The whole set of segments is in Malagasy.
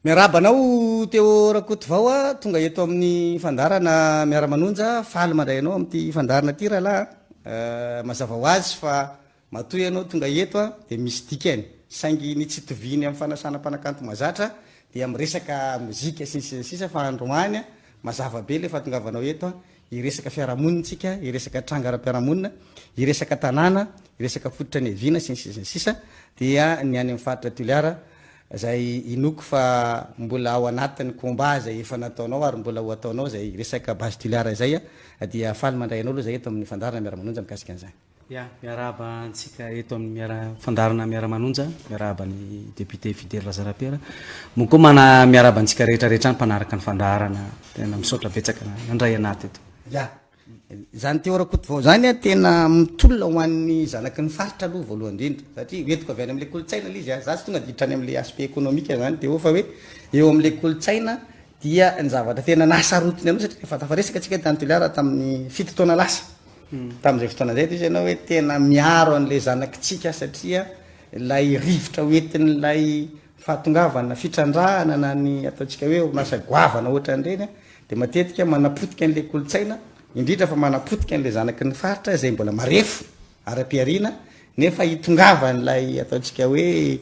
Miarabanao teo rakoto vao a tonga eto amin'ny fandarana miara-manonja faly mandray anao amin'ity fandarana ty rahalahy mazava ho azy fa matoy ianao tonga eto a de misy dikany saingy ny tsy toviny amin'ny fanasana mpanakanto mazatra dia miresaka mozika sisa fa androany mazava be le fa tongavanao eto a iresaka fiarahamonitsika iresaka trangaram-piarahamonina iresaka tanàna iresaka fototra ny evina sisa dia ny any amin'ny faritra Toliara zay inoko fa mbola ao anatin'ny combat zay efa nataonao ary mbola ho ataonao zay resaka base Toliara zay dia faly mandray anao aloha zay eto amin'ny fandarana miara-manonja mikasika an'izany. Ya miarahaba antsika eto amin'ny fandarana miara-manonja miarahaba ny député Fidèle Razarapera moa koa mana miarahaba antsika rehetrarehetra ny mpanaraka ny fandarana tena misaotra betsaka nandray anaty eto. Ya zany teo rakoto vao zany tena mitolona ho an'ny zanaky ny faritra aloha voalohany indrindra satria entiko avy any amin'le kolotsaina le izy za tsy tonga ditrany amin'le aspect économique zany de fa hoe eo amin'le kolotsaina dia ny zavatra tena nasarotiny anao satria efa tafaresaka atsika tany Toliara tamin'ny fito taona lasa tamin'izay fotoana zay izy ianao hoe tena miaro an'le zanakitsika satria lay rivotra hoentin'lay fahatongavana fitrandrahana na ny ataontsika hoe orinasa goavana ohatran'ireny de matetika manapotika an'le kolotsaina indrindra fa manapotika an'le zanaky ny faritra zay mbola marefo ara-piarina nefa hitongava n'lay ataontsika hoe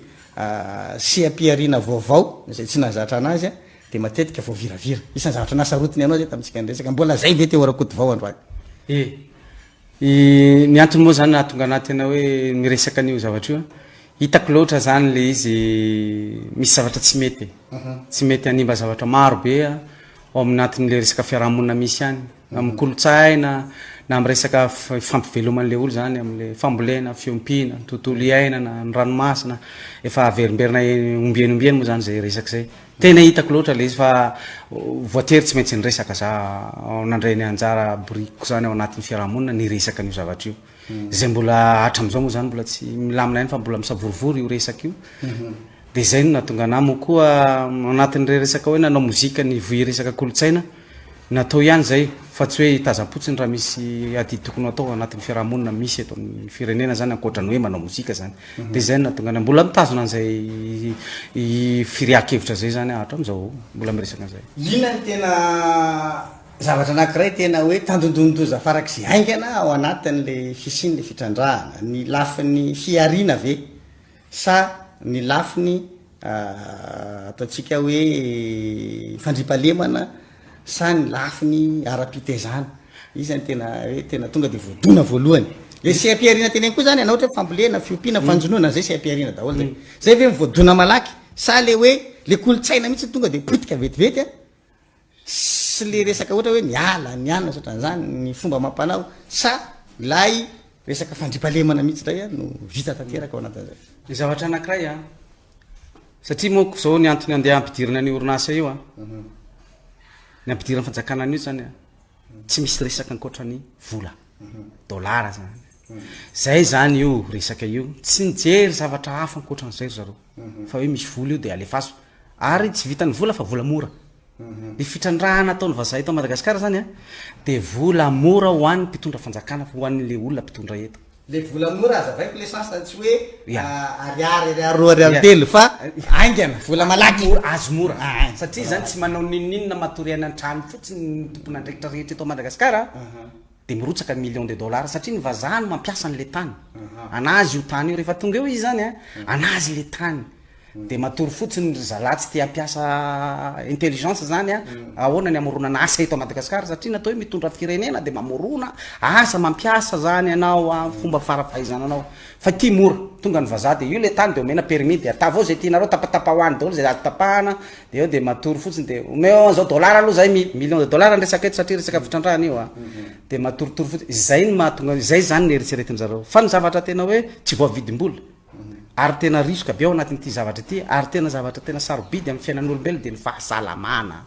siam-piarina vaovao zay tsy nahazatra anazy de matetika voaviravira isan'ny zavatra nasarotiny anao zay tamintsika nyresaka mbola zay ve teo rakoto vao androany ny antony moa zany nahatonga anahy tena hoe miresaka an'io zavatra io hitako loatra zany le izy misy zavatra tsy mety animba zavatra maro be ao amin'ny atin'le resaka fiarahamonina misy any amin'ny kolotsaina na amin'ny resaka fampiveloman'le olo zany amin'le fambolena fiompiana tontolo iainana ny ranomasina efa averimberina ombieny moa zany zay resaka zay tena hitako loatra le izy fa voatery tsy maintsy nyresaka za nandray ny anjara boriko zany ao anatin'ny fiarahamonina ny resaka an'io zavatra io zay mbola hatram'izao moa zany mbola tsy milamina ihany fa mbola misavorivory io resaka io de zay no nahatonga anahy moa koa anatin're resaka hoe nanao mozika ny voy resaka kolotsaina natao ihany zay fa tsy hoe hitazam-potsiny raha misy ady tokony atao anatin'ny fiarahamonina misy eto amin'ny firenena zany ankoatrany hoe manao mozika zany de zay no nahatonga anahy mbola mitazona an'izay firiakevitra zay zany hatram'izao mbola miresaka an'izay. Inona ny tena zavatra anankiray tena hoe tandondondoza farak'izay aingana ao anatin'le fisiny le fitrandrahana ny lafin'ny fiarina ve sa ny lafiny ataontsika hoe fandripalemana sa ny lafiny ara-pitezana izy tena hoe tena tonga de voadona voalohany le siam-piarina tena koa zany anao ohatra fambolena fiompiana fanjonoana zay siam-piarina daholo zay ve voadona malaky sa le hoe le kolotsaina mihitsy tonga de potika vetivety sy le resaka ohatra hoe niala satran'izany ny fomba mampanao sa lay resaka fandripalemana mihitsy dray no vita tanteraka ao anatin'izay ny zavatra anankiray satria moako zao ny antony andeha ampidirina ny orinasa io ny ampidirana fanjakana an'io zany tsy misy resaka ankoatra ny vola dolara zany zay zany io resaka io tsy nijery zavatra hafa ankoatra n'izay zareo fa hoe misy vola io de alefaso ary tsy vitany vola fa vola mora ny fitrandrahana ataony vazaha eto Madagasikara zany de vola mora ho an'ny mpitondra fanjakana ho an'le olona mpitondra eto le vola mora azavaiko le sens tsy hoe ariary telo fa aingana vola malaky azo mora satria zany tsy manao ninina matoriana an-trano fotsiny ny tompona andraikitra rehetra eto Madagasikara de mirotsaka million de dollars satria ny vazaha no mampiasa an'le tany anazy io tany io rehefa tonga eo izy zany anazy le tany de matory fotsiny zalatsy te ampiasa intelligence zany ahoana ny amoronana asa eto Madagasikara satria natao hoe mitondra firenena de mamorona asa mampiasa zany anao fomba farafahaizana anao fa ty mora tonga ny vazaha de io le tany de omena permis de atavao zay tianareo tapatapa hoany daholo zay azo tapahana de eo de matory fotsiny de omeo zao dollara aloha zay million de dollars andresaka eto satria resaka fitrandrahana io de matoritory fotsiny zay ny mahatonga zay zany ny eritreretiny zareo fa ny zavatra tena hoe tsy voavidim-bola ary tena risoka be ao anatin'ity zavatra ity ary tena zavatra tena sarobidy amin'ny fiainan'olombelona de ny fahasalamana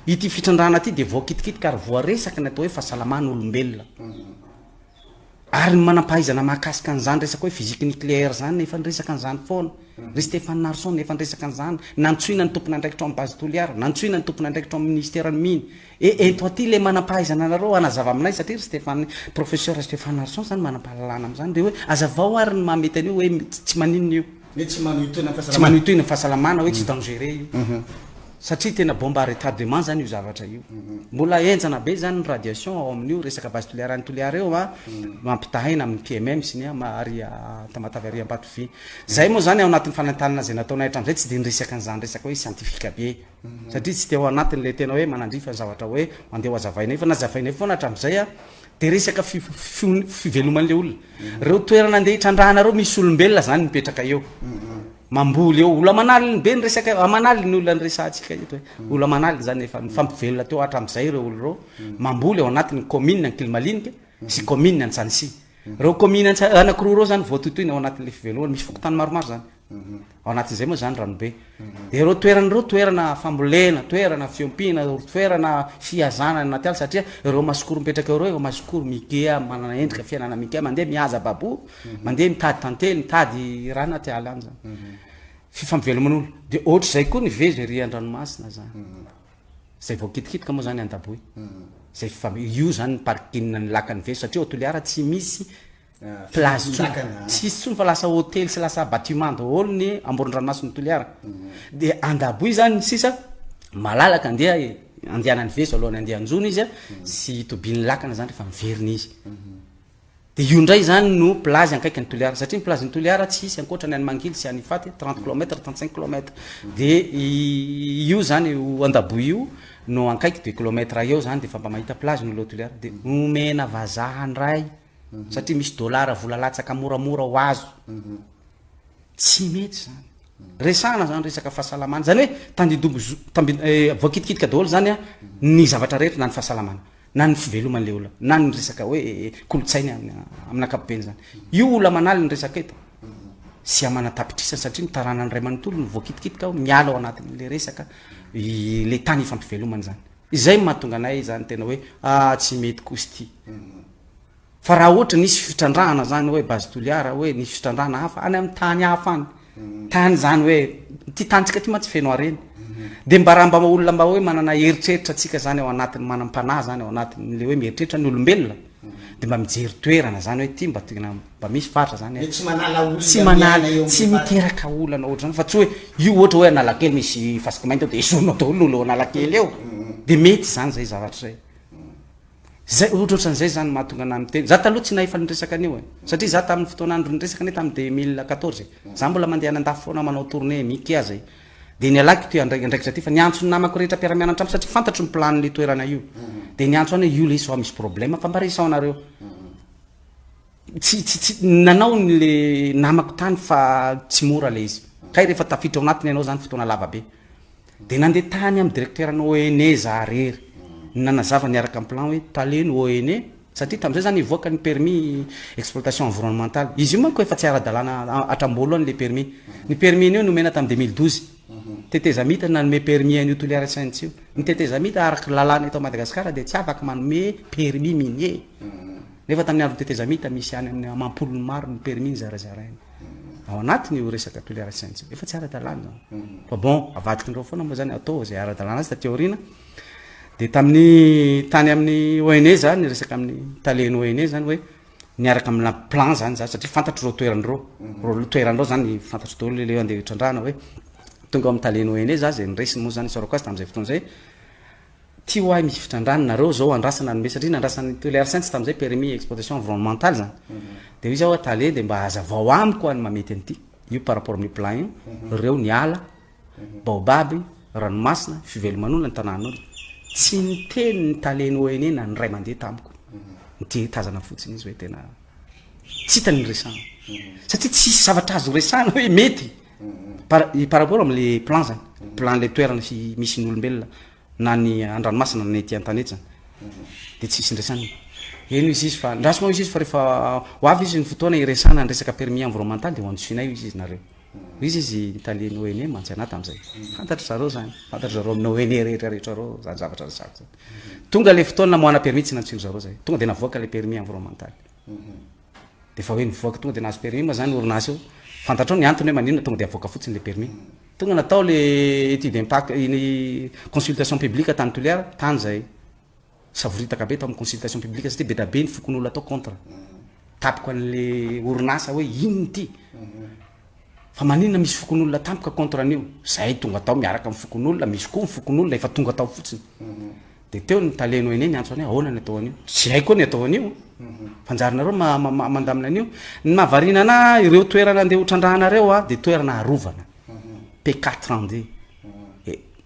ity fitrandrahana ty de voakitikitika ary voaresaka ny atao hoe fahasalamana olombelona ary manampahaizana mahakasika an'izany resaka hoe physique nucléaire zany nefa niresaka an'izany foana ry Stéphane Narson nefa niresaka an'izany nantsoina ny tompona andraikitra amin'ny base Toliara nantsoina ny tompona andraikitra amin'ny ministèran'ny miny eto aty le manampahaizana anareo anazava aminay satria ry professeur Stéphane Narson zany manampahalalana amin'izany de hoe azavao ary ny mahamety an'io hoe tsy maninona io tsy manohitoina tsy manohitoina fahasalamana hoe tsy dangere io satria tena bombe à retardement zany io zavatra io mbola enjana be zany ny radiation ao amin'io resaka base toliaran'ny toliara eo mampitahaina amin'ny PMM sy ny ary tamatavy ary ampatovy zay moa zany ao anatin'ny fanantanana zay nataonay hatramin'izay tsy de niresaka an'izany resaka hoe scientifique be satria tsy teo anatiny le tena hoe manandrifa zavatra hoe mandeha ho azavainay fa nazavainay foana hatramin'izay de resaka fiveloman'le olona reo toerana andeha hitrandrahanareo misy olombelona zany mipetraka eo mamboly eo olo manaly be ny resaka amanaly ny olona ny resantsika eto hoe olo manaly zany efa mifampivelona teo hatramin'izay reo olo reo mamboly ao anatin'ny commune ny Kilmalinika sy commune ny Tsanisy reo commune anakiroa reo zany voatotoina ao anatin'le fivelomana misy fokotany maromaro zany ao anatin'izay moa zany ranobe de reo toerana fambolena toerana fiompina toerana fiazana anaty ala satria reo masikoro mipetraka eo reo masikoro mikea manana endrika fiainana mikea mandeha mihaza babo mandeha mitady tantely mitady raha anaty ala any zany fifampiveloman'olo de ohatra zay koa ny vezery an-dranomasina zany zay vao kitikitika moa zany andaboy zay io zany parkinina ny lakan'ny vezy satria Toliara tsy misy place tsisy tsony fa lasa hôtely sy lasa bâtiment daholo ny amborin-dranomasina Toliara de andaboy zany sisa malalaka andehanany vezy alohany andeha anjona izy sy tobiny lakana zany rehefa miverina izy de io ndray zany no plage ankaiky ny Toliara satria ny plage ny Toliara tsy isy ankoatra ny any Mangily sy any Ifaty 30 km 35 km de io zany andaboy io no ankaiky 2 km eo zany de fa mba mahita plage no lo Toliara de omena vazaha ndray satria misy dollara vola latsaka moramora ho azo tsy mety zany resana zany resaka fahasalamana zany hoe tandidombo voakitikitika daholo zany ny zavatra rehetra na ny fahasalamana na ny fiveloman'le olona na ny resaka hoe kolotsaina amin'ny ankapobeny zany io olona manaly ny resaka eto sy amanatapitrisana satria mitarana ny ray manontolo ny voakitikitika ao miala ao anatin'le resaka le tany ifampivelomany zany izay mahatonga anay zany tena hoe tsy mety kosyty fa raha ohatra nisy fitrandrahana zany hoe base Toliara hoe nisy fitrandrahana hafa any amin'ny tany hafa any tany zany hoe ty tantsika ty matsy feno areny de mba raha mba olona mba hoe manana heritreritra atsika zany ao anatin'ny manam-panahy zany ao anatin'le hoe mieritreritra ny olombelona de mba mijery toerana zany hoe ty mba tena mba misy faritra zany tsy miteraka olana ohatra zany fa tsy hoe io ohatra hoe Analakely misy fasika mainty de esorina daholo olo Analakely eo de mety zany zay zavatra zay zay ohatrohatran'izay zany mahatonga anay miteny za taloha tsy nahefa niresaka anio satria za tamin'ny fotoana andro niresaka ane tamin'ny 2014 za mbola mandeha an-dafy foana manao tournée mikea zay de ny alaky ty andraikitra ty fa niantso ny namako rehetra mpiara-miana an-trano satria fantatro ny plan'le toerana io de niantso any io le so misy problème fa mba resao anareo tsy nanao le namako tany fa tsy mora le izy kay rehefa tafiditra ao anatiny ianao zany fotoana lava be de nandeha tany amin'ny directeur ny ONE za rery nanazava niaraka amin'ny plan hoe taleno ONE satria tam'izay zany ivoaka ny permis exploitation environnementale izy io manko efa tsy ara-dalàna hatrambolohany le permis ny permis io nomena tamin'ny 2012 tetezamita nanome permis an'io Toliara Saintsy io ny tetezamita araky lalàna eto Madagasikara de tsy afaka manome permis minier nefa tamin'ny andro tetezamita misy any amin'ny amampolony maro ny permis ny zarazarainy ao anatiny io resaka Toliara Saintsy efa tsy ara-dalàna fa bon avadikindreo foana moa zany atao zay ara-dalàna sy tateorina de tamin'ny tany amin'ny ONE zany resaka amin'ny taleno ONE zany hoe niaraka amina plan zany za satria fantatro reo toerandreo zany fantatro daholo le andeha hitrandrahana hoe tonga amin'ny taleno ONE za zay niresiny moa zany saroko azy tam'izay fotoana zay ty hoahy misy fitrandrahana nareo zao andrasana nome satria nandrasan'ny Toliara Saintsy tam'izay permis exploitation environnementale zany de io zao tale de mba hazavao amiko any mamety an'ity io par rapport amin'ny plan io reo ny ala baobaby ranomasina fiveloman'olona ny tanàn'olona tsy niteny ny taleno ONE na ny ray mandeha tamiko nity tazana fotsiny izy hoe tena tsy hitany resana satria tsisy zavatra azo resana hoe mety par rapport amin'le plan zany plan le toerana misy ny olombelona na ny an-dranomasina na ety an-tanety zany de tsisy nresana eno izy fa ndraso moa izy fa rehefa ho avy izy ny fotoana iresana ny resaka permis environnemental de ho andosinay izy nareo izy taleno ONE mantsy ana tam'izay fantatry zareo zany fantatry zareo amina ONE rehetrarehetra reo zany zavatra resako zany tonga le fotoana namoana permis tsy natsilo zareo zay tonga de navoaka le permis environnemental de fa hoe nivoaka tonga de nahazo permis ma zany orinasa io fantatrao ny antony hoe maninona tonga de avoaka fotsiny le permis tonga natao le étude d'impact ny consultation publique tany Toliara tany zay savoritaka be tao amin'ny consultation publique satria be da be ny fokon'olo atao contre tapiko an'le orinasa hoe inony ty fa maninona misy fokon'olona tampoka contre an'io zay tonga tao miaraka amin'ny fokon'olona misy koa ny fokon'olona efa tonga tao fotsiny de teo ny taleno eny eny antso any ahoana ny atao an'io tsy haiko ny atao an'io fanjarinareo mandamina an'io ny mahavarinana ireo toerana andeha hotrandrahanareo de toerana arovana P4D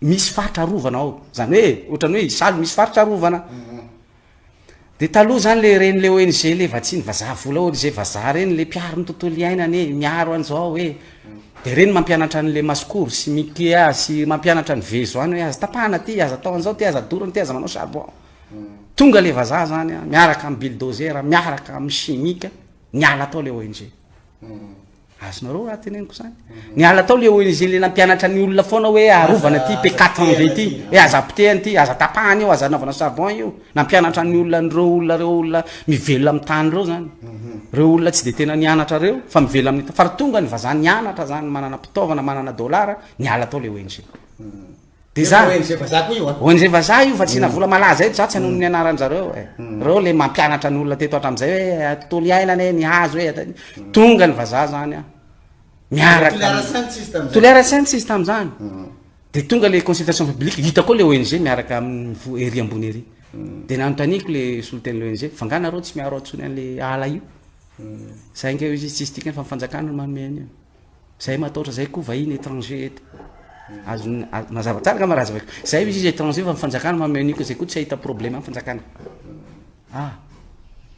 misy faritra arovana ao zany hoe ohatrany hoe isaly misy faritra arovana de taloha zany le reny le ONG le vatsiny vazaha vola ONG vazaha reny le mpiaro ny tontolo iainany miaro an'izao hoe de reny mampianatra an'le masikoro sy mikea sy mampianatra ny vezo any hoe aza tapahana ty aza atao an'izao ty aza dorany ty aza manao charbon tonga le vazaha zany miaraka amin'ny bulldozer miaraka amin'ny chimique niala atao le ONG azonareo raha teneniko zany niala atao le ONG le nampianatra ny olona foana hoe arovana ty P4D ty hoe aza apitehany ty aza tapahany io aza anaovana charbon io nampianatra ny olona reo olona mivelona amin'ny tany reo zany reo olona tsy de tena nianatra reo fa mivelona amin'ny fa tonga ny vazaha nianatra zany manana pitaovana manana dollara niala atao le ONG de za ONG vazaha io fa tsy na vola malaza eto za tsy hanao ny anaranjareo reo le mampianatra ny olona teto hatram'izay hoe tontolo iainana ny hazo hoe tonga ny vazaha zany miaraka tolera sainte sisy tam'zany de tonga le consultation publique hita koa le ONG miaraka amin'ny ery ambony ery de nanotaniko le solitaine le ONG fanganareo tsy miaro atsony an'le ala io zay nge izy tsisy tikany fa mifanjakana manome any io zay mataotra zay koa vahiny étranger eto azo mazava tsara kamaraza vaiko zay izy étranger fa mifanjakana manome aniko zay koa tsy ahita problème amin'ny fanjakana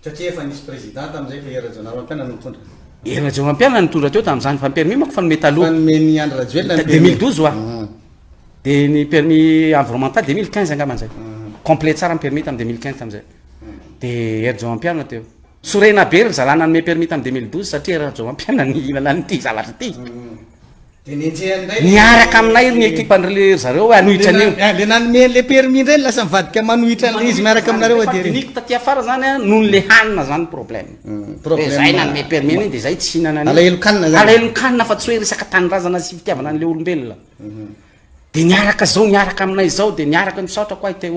satria efa nisy président tam'izay fa Era Jonaro-Ampiana nitondra Era Jonaro-Ampiana nitondra teo tam'izany fa ny permis mako fa nome taloha fanome Andra Rajoelina 2012 oa de ny permis environnemental 2015 angaman'izay complet tsara ny permis tam 2015 tam'izay de Era Jonaro-Ampiana teo sorena be ry zalana nome permis tam 2012 satria Era Jonaro-Ampiana nihinana n'ity zavatra ty niaraka aminay ny équipe andrele zareo hoe anohitra an'io le nanome le permis ndray lasa mivadika manohitra an'le izy miaraka aminareo adenik taty afara zany noho le hanina zany problème zay nanome permis iny de zay tsy hinana alahelokanina fa tsy hoe resaka tanirazana sy fitiavana an'le olombelona de niaraka zao niaraka aminay zao de niaraka misaotra koa te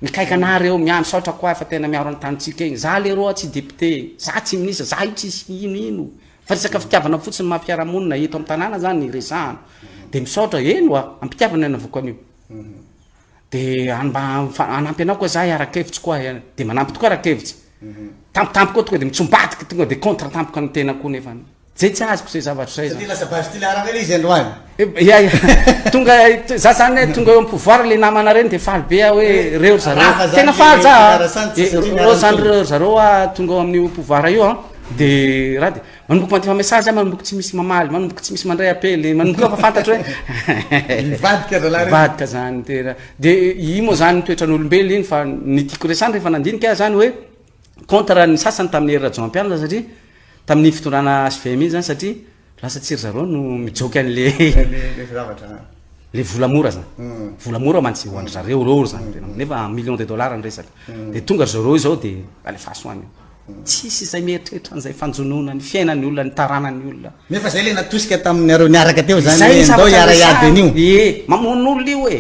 mikaika anareo misaotra koa fa tena miaro ny tanitsika iny za leroa tsy député za tsy minisa za io tsisy ino fa resaka fitiavana fotsiny mampiaramonina eto amin'ny tanàna zany resahana de misaotra eno ampitiavana anavoko an'io de anampy anao koa za arakevitsy koa de manampy tokoa arakevitsy tampotampo koa tonga de mitsombadiky tonga de contre tampoka ny tena koa nefa zay tsy azoko zay zavatra zay tonga za zany tonga eo pouvoir le namana reny de faly be hoe reo zareo tena faly za reo zany reo zareo tonga eo amin'ny pouvoir io de raha de manomboky mantefa message manomboky tsy misy mamaly manomboky tsy misy mandray apely manomboky fa fantatra hoe vadika zany tena de i moa zany toetran'olombelo iny fa nitiako resany rehefa nandinika zany hoe contre ny sasany tamin'ny Era Jonaro-Ampiana satria tamin'ny fitondrana SVM iny zany satria lasa tsiry zareo no mijoky an'le le vola mora zany vola mora mantsy hoandry zareo reo zany nefa million de dollars nyresaka de tonga zareo zao de alefaso any tsisy zay mieritreritra an'izay fanjonona ny fiainany olona ny taranany olona nefa zay le natosika taminareo niaraka teo zany ndao iaraiady an'io mamono olona io e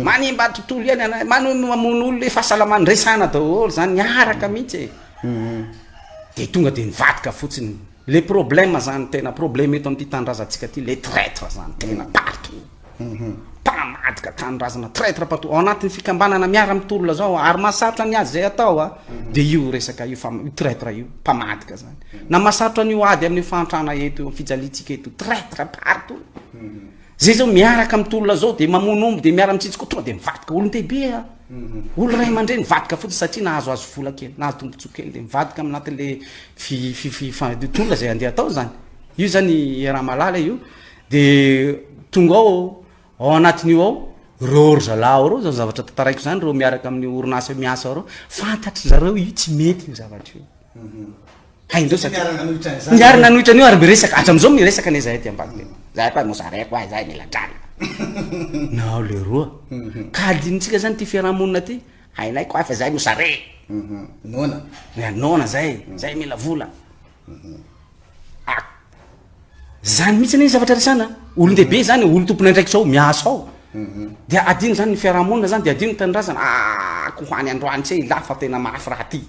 manimba tontolo iany mamono olona fahasalamany resana daholo zany niaraka mihitsy de tonga de nivadika fotsiny le problème zany tena problème eto amin'ity tanindrazantsika ty le traître zany tena partout mpamadika tanindrazana traître partout ao anatin'ny fikambanana miara mitolona zao ary mahasarotra ny azy zay atao de io resaka io traître io mpamadika zany na mahasarotra an'io ady amin'ny fantrana eto fijalitsika eto traître partout zay zao miaraka mitolona zao de mamonombo de miara mitsitsy koa tonga de mivadika olon-dehibe olo ray amandray mivadika fotsy satria nahazoazo vola kely nahazo tombotso kely de mivadika amin'natin'le tolona zay andeha atao zany io zany raha malala io de tonga ao anatin'io ao reo ry zalao reo zao zavatra tataraiko zany reo miaraka amin'ny orinasa miasa reo fantatry zareo io tsy mety io zavatra io haindreo miary nanohitra an'io ary miresaka hatram'izao miresaka ne zay ty ambadika zay koa mosareko a zay miladrana nao le roa ka adinitsika zany ty fiarahamonina ty hainay koa fa zay mosare nona zay mila vola zany mihitsy ane zavatra resana olon-dehibe zany olo tompony andraikitra ao miasa ao de adino zany ny fiarahamonina zany de adino ny tanindrazana ko hoany androany tsy lafa tena mafy raha ty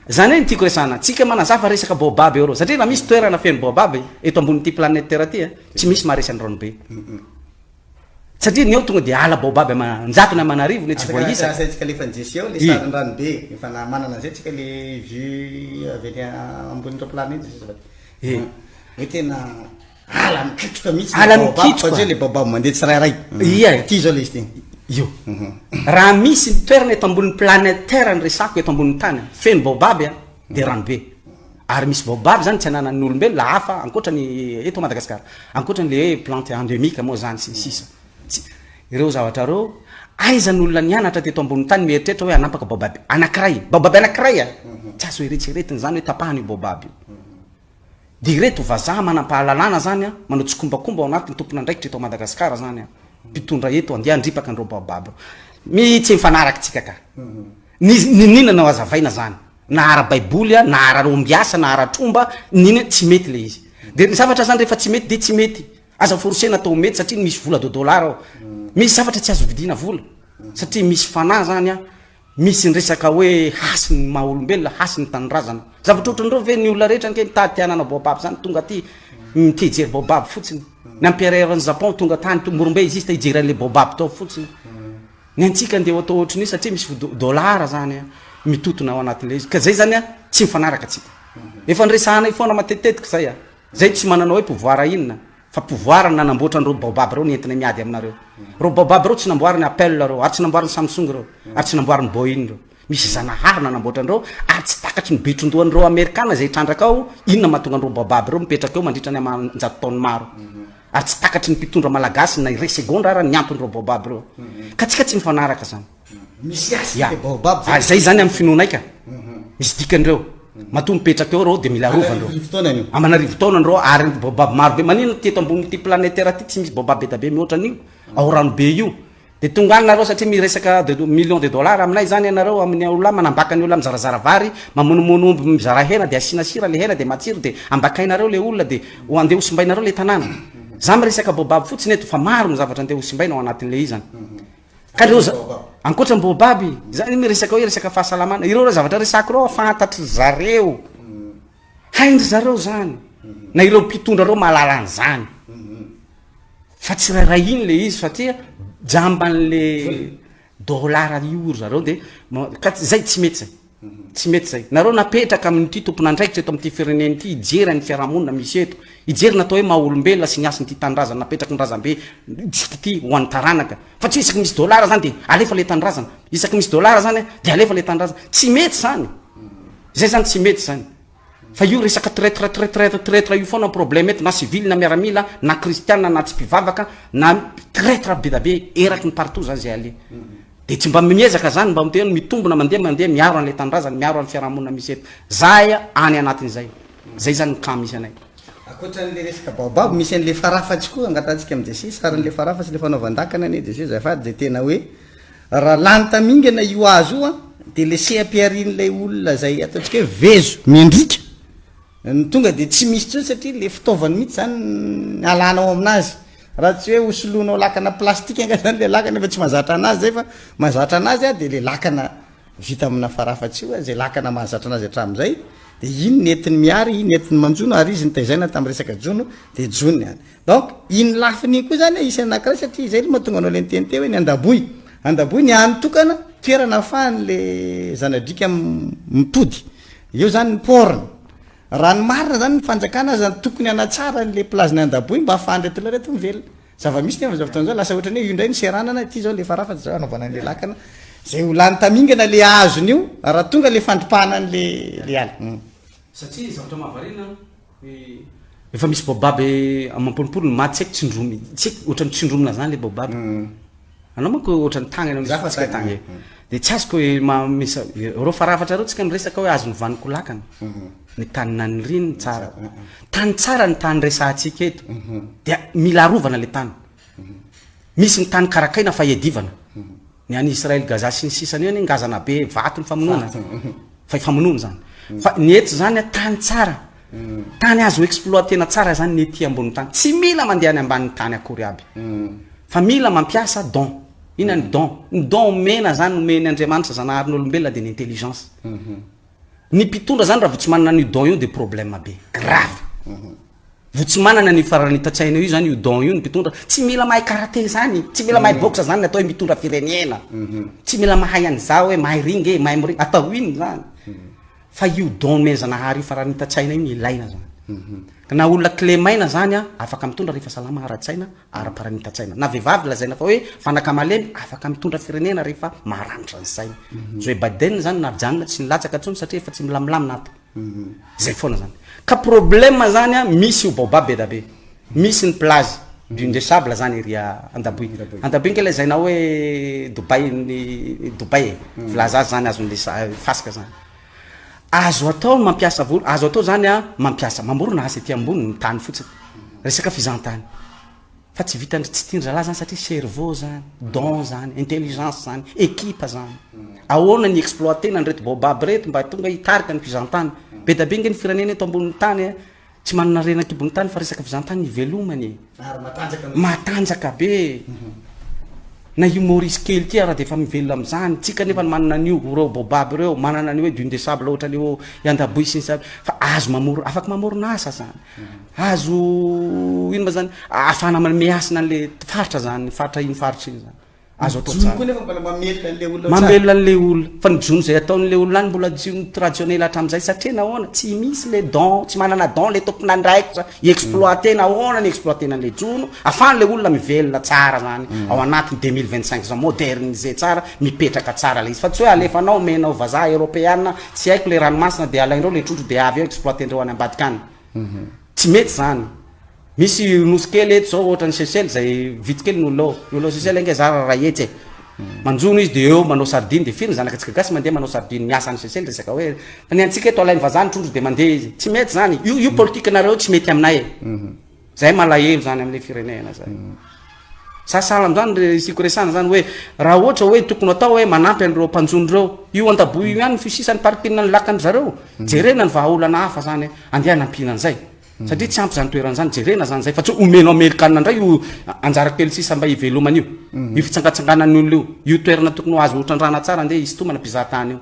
zany hoe tiako resana tsika manazafa resaka baobab eo reo satria raha misy toerana feno baobab eto ambonyity planète terre ty tsy misy maharesany ranobe satria ny eo tonga de ala baobab manjakina manarivo le tsy voaisa tsika le fanjesy eo le sariny ranobe efa manana zay tsika le vue avy ambon'ireo planète hoe tena ala mikitroka mihitsy ala mikitroka le baobab mandeha tsirairay ty zao le izy teny io raha misy ny toerana eto ambon'ny planète terre ny resako eto ambon'ny tany feno baobab de ranobe ary misy baobab zany tsy ananan'ny olombelo la hafa ankoatrany eto Madagasikara ankoatrany le hoe plante endémique moa zany sy sisa ireo zavatra reo aizany olona nianatra teto ambon'ny tany mieritreritra hoe anampaka baobab anankiray tsy azo eretseretiny zany hoe tapahany io baobab io de reto vazaha manam-pahalalana zany manao tsikombakomba ao anatin'ny tompona ndraikitra eto Madagasikara zany mpitondra eto andeha andripaka andreo baobab mitsy mifanaraka tsika ka ninona nao azavaina zany na ara-baiboly na ara-rombiasa na ara-tromba nina tsy mety le izy de ny zavatra zany rehefa tsy mety de tsy mety aza forosena atao mety satria misy vola de dollara ao misy zavatra tsy azo vidina vola satria misy fanahy zany misy ny resaka hoe hasiny maha-olombelona hasiny tanindrazana zavatra ohatran'ireo ve ny olona rehetra nke mitady tianana baobab zany tonga ty mitejery baobab fotsiny ny empereuran'ny Japon tonga tany morombe izy izy ta hijeran'le baobab tao fotsiny ny antsika andeha atao ohatran'io satria misy dollara zany mitotona ao anatin'le izy ka zay zany tsy mifanaraka atsika efa nyresahana foana matetetika zay tsy mananao hoe pouvoir inona fa pouvoir nanamboatra an'reo baobab reo nentina miady aminareo reo baobab reo tsy namboariny Apple reo ary tsy namboariny Samsung reo ary tsy namboariny Boeing reo misy zanahary nanamboatra an'reo ary tsy takatry ny betrondohan'reo Amerikana zay trandraka ao inona mahatonga an'reo baobab reo mipetraka eo mandritra ny amanjato taony maro ary tsy takatry ny mpitondra malagasy na iray segonda ara ny anton'reo baobab reo ka tsika tsy mifanaraka zany misy asy baobab zay zany amin'ny finoanaika misy dikan'reo mato mipetraka eo reo de mila rovandreo amanarivo taona andreo ary baobab maro be manina teto ambonyty planète terre ty tsy misy baobab be dabe mihoatran'io ao ranobe io de tonga any nareo satria miresaka million de dollar aminay zany ianareo amin'ny olona manambaka ny olona mizarazara vary mamonomono omby mizara hena de asina sira le hena de matsiro de ambakainareo le olona de andeha hosimbainareo le tanàna za miresaka baobab fotsiny eto fa maro ny zavatra andeha hosimbaina ao anatin'le izany ka reo ankoatra ny baobab zany miresaka hoe resaka fahasalamana ireo zavatra resako reo fantatry zareo haindry zareo zany na ireo mpitondra reo mahalalan'zany fa tsy rairay iny le izy satria jamban'le dollara io zareo de zay tsy mety zay tsy mety zay nareo napetraka amin'ity tompona andraikitra eto amin'ity fireneny ity ijery ny fiarahamonina misy eto ijery natao hoe maha-olombelona sy niasin'ity tandrazana napetraky ny razambe tsika ty ho an'ny taranaka fa tsy isaky misy dollara zany de alefa le tandrazana isaky misy dollara zany de alefa le tandrazana tsy mety zany zay zany tsy mety zany fa io resaka traître io foana problème eto na civile na miaramila na kristianina na tsy mpivavaka na traître be da be eraky ny partout zany zay ale de tsy mba miezaka zany mba miteno mitombona mandeha miaro an'le tandrazany miaro an'ny fiarahamonina misy eto zay any anatin'zay zay zany ka misy anay akoatran'le resaka baobab misy an'le farafatsy koa angatantsika am'de sis ary n'le farafatsy le fanaovandakana any de sis zafady de tena hoe raha lany tamingana io azo io de le sehampiarin'lay olona zay ataotsika hoe vezo miendrika ny tonga de tsy misy tsony satria le fitaovany mihitsy zany alanao aminazy raha tsy hoe hosolonao lakana plastika anga zany le lakana efa tsy mahazatra anazy zay fa mahazatra anazy de le lakana vita amina farafatsy io zay lakana mahazatra anazy hatram'izay de iny netiny miary iny netiny manjono ary izy nitaizaina tamin'ny resaka jono de jony any donc iny lafiny koa zany isy anankiray satria zay mahatonga anao le nitente hoe ny andaboy ny anytokana toerana afahan'le zanadrika mitody eo zany ny poriny raha ny marina zany ny fanjakana zany tokony anatsara n'le plaziny andaboy mba afahandretila reto mivelona zava-misy nefa zavaton'zao lasa ohatra ny hoe io ndray ny seranana ty zao le farafatsy zao anaovana an'le lakana zay olany tamingana le azony io raha tonga le fandripahana an'le ala satria zavatra mahavarina efa misy baobab amampolipolo ny maty tsy haiko tsindromy tsy haiko ohatran'ny tsindromina zany le baobab anao manko ohatran'ny tagny anao tsika tagny de tsy azoko hoe misy reo farafatra reo tsika miresaka hoe azony vaniko lakana ny tanina ny riny tsara tany tsara ny tany resahantsika eto de mila arovana le tany misy ny tany karakaina fa iadivana ny any Israel Gaza sy ny sisany io ny ngazana be vato ny famonoana fa famonoana zany fa ny eto zany tany tsara tany azo exploitena tsara zany ny ety ambony tany tsy mila mandeha any ambanin'ny tany akory aby fa mila mampiasa don ina ny don mena zany nomeny Andriamanitra zanaharin'olombelona de ny intelligence ny mpitondra zany raha vo tsy manana ny don io de problème be grave vo tsy manana ny faran'itatsaina io zany io don io ny mpitondra tsy mila mahay karaté zany tsy mila mahay boxe zany natao hoe mitondra firenena tsy mila mahay an'izao hoe mahay ringy mahay mring atao iny zany fa io don menjanahary io faran'itatsaina io ny ilaina zany na olona clé maina zany a afaka mitondra rehefa salama ara-tsaina ara-paran'itatsaina na vehivavy lazaina fa hoe fanaka malemy afaka mitondra firenena rehefa maranitra ny saina Joe Biden zany na janona tsy nilatsaka ntsony satria efa tsy milamilamina ato zay foana zany ka problème zany a misy io baobab be da be misy ny plage du de sable zany ria Andaboy nke le zaina hoe Dubai village azy zany azon'le fasika zany azo atao mampiasa volo azo atao zany a mampiasa mamorona asa ety ambony ny tany fotsiny resaka fizantany fa tsy vita tsy tindra la zany satria cerveau zany don zany intelligence zany équipe zany ahoana ny exploiter na reto baobab reto mba tonga hitarika ny fizantany be da be nge ny firenena eto ambony tany tsy manana renaka ambony tany fa resaka fizantany ivelomany matanjaka be na humoriste kely ty raha de efa mivelona am'zany tsika nefa manana an'io reo baobab reo manana ny hoe dune de sable ohatra ny Andaboy sy ny sable fa azo afaka mamorona asa zany azo ino ma zany afana miasina an'le faritra zany faritra iny faritra iny zany azo atao mamelona an'le olona fa nijono zay ataon'le olona any mbola jiony traditionnel hatram'izay satria nahoana tsy misy le don tsy manana don le tompona ndraiky exploiter nahoana ny exploiter n'le jono afan'le olona mivelona tsara zany ao anatiny 2025 zao modernisé tsara mipetraka tsara le izy fa tsy hoe alefanao menao vazaha européenne tsy haiko le ranomasina de alaindreo le trotro de avy eo exploitendreo any ambadikany tsy mety zany misy nosy kely eto zao ohatra ny Seychelles zay vity kely nolo Seychelles nge zara raha etsy manjono izy de eo manao sardine de firy zanakatsika gasy mandeha manao sardine miasa ny Seychelles resaka hoe fa ny antsika eto alainy vazany trondro de mandeha izy tsy mety zany io politique nareo tsy mety aminay zay malahelo zany am'le firenena zany sasala am'zany siko resana zany hoe raha ohatra hoe tokony atao hoe manampy an'ireo mpanjonireo io Andaboy io ihany fisisany paripina ny lakany zareo jerena ny vahaolana hafa zany andeha nampina an'izay satria tsy ampy zany toerana zany jerena zany zay fa tsy omeno amerikanina ndray io anjara kely sisa mba ivelomany io fitsangatsanganany olona io toerana tokony ho azo otrandrana tsara andeha izy tomana mpizahatany io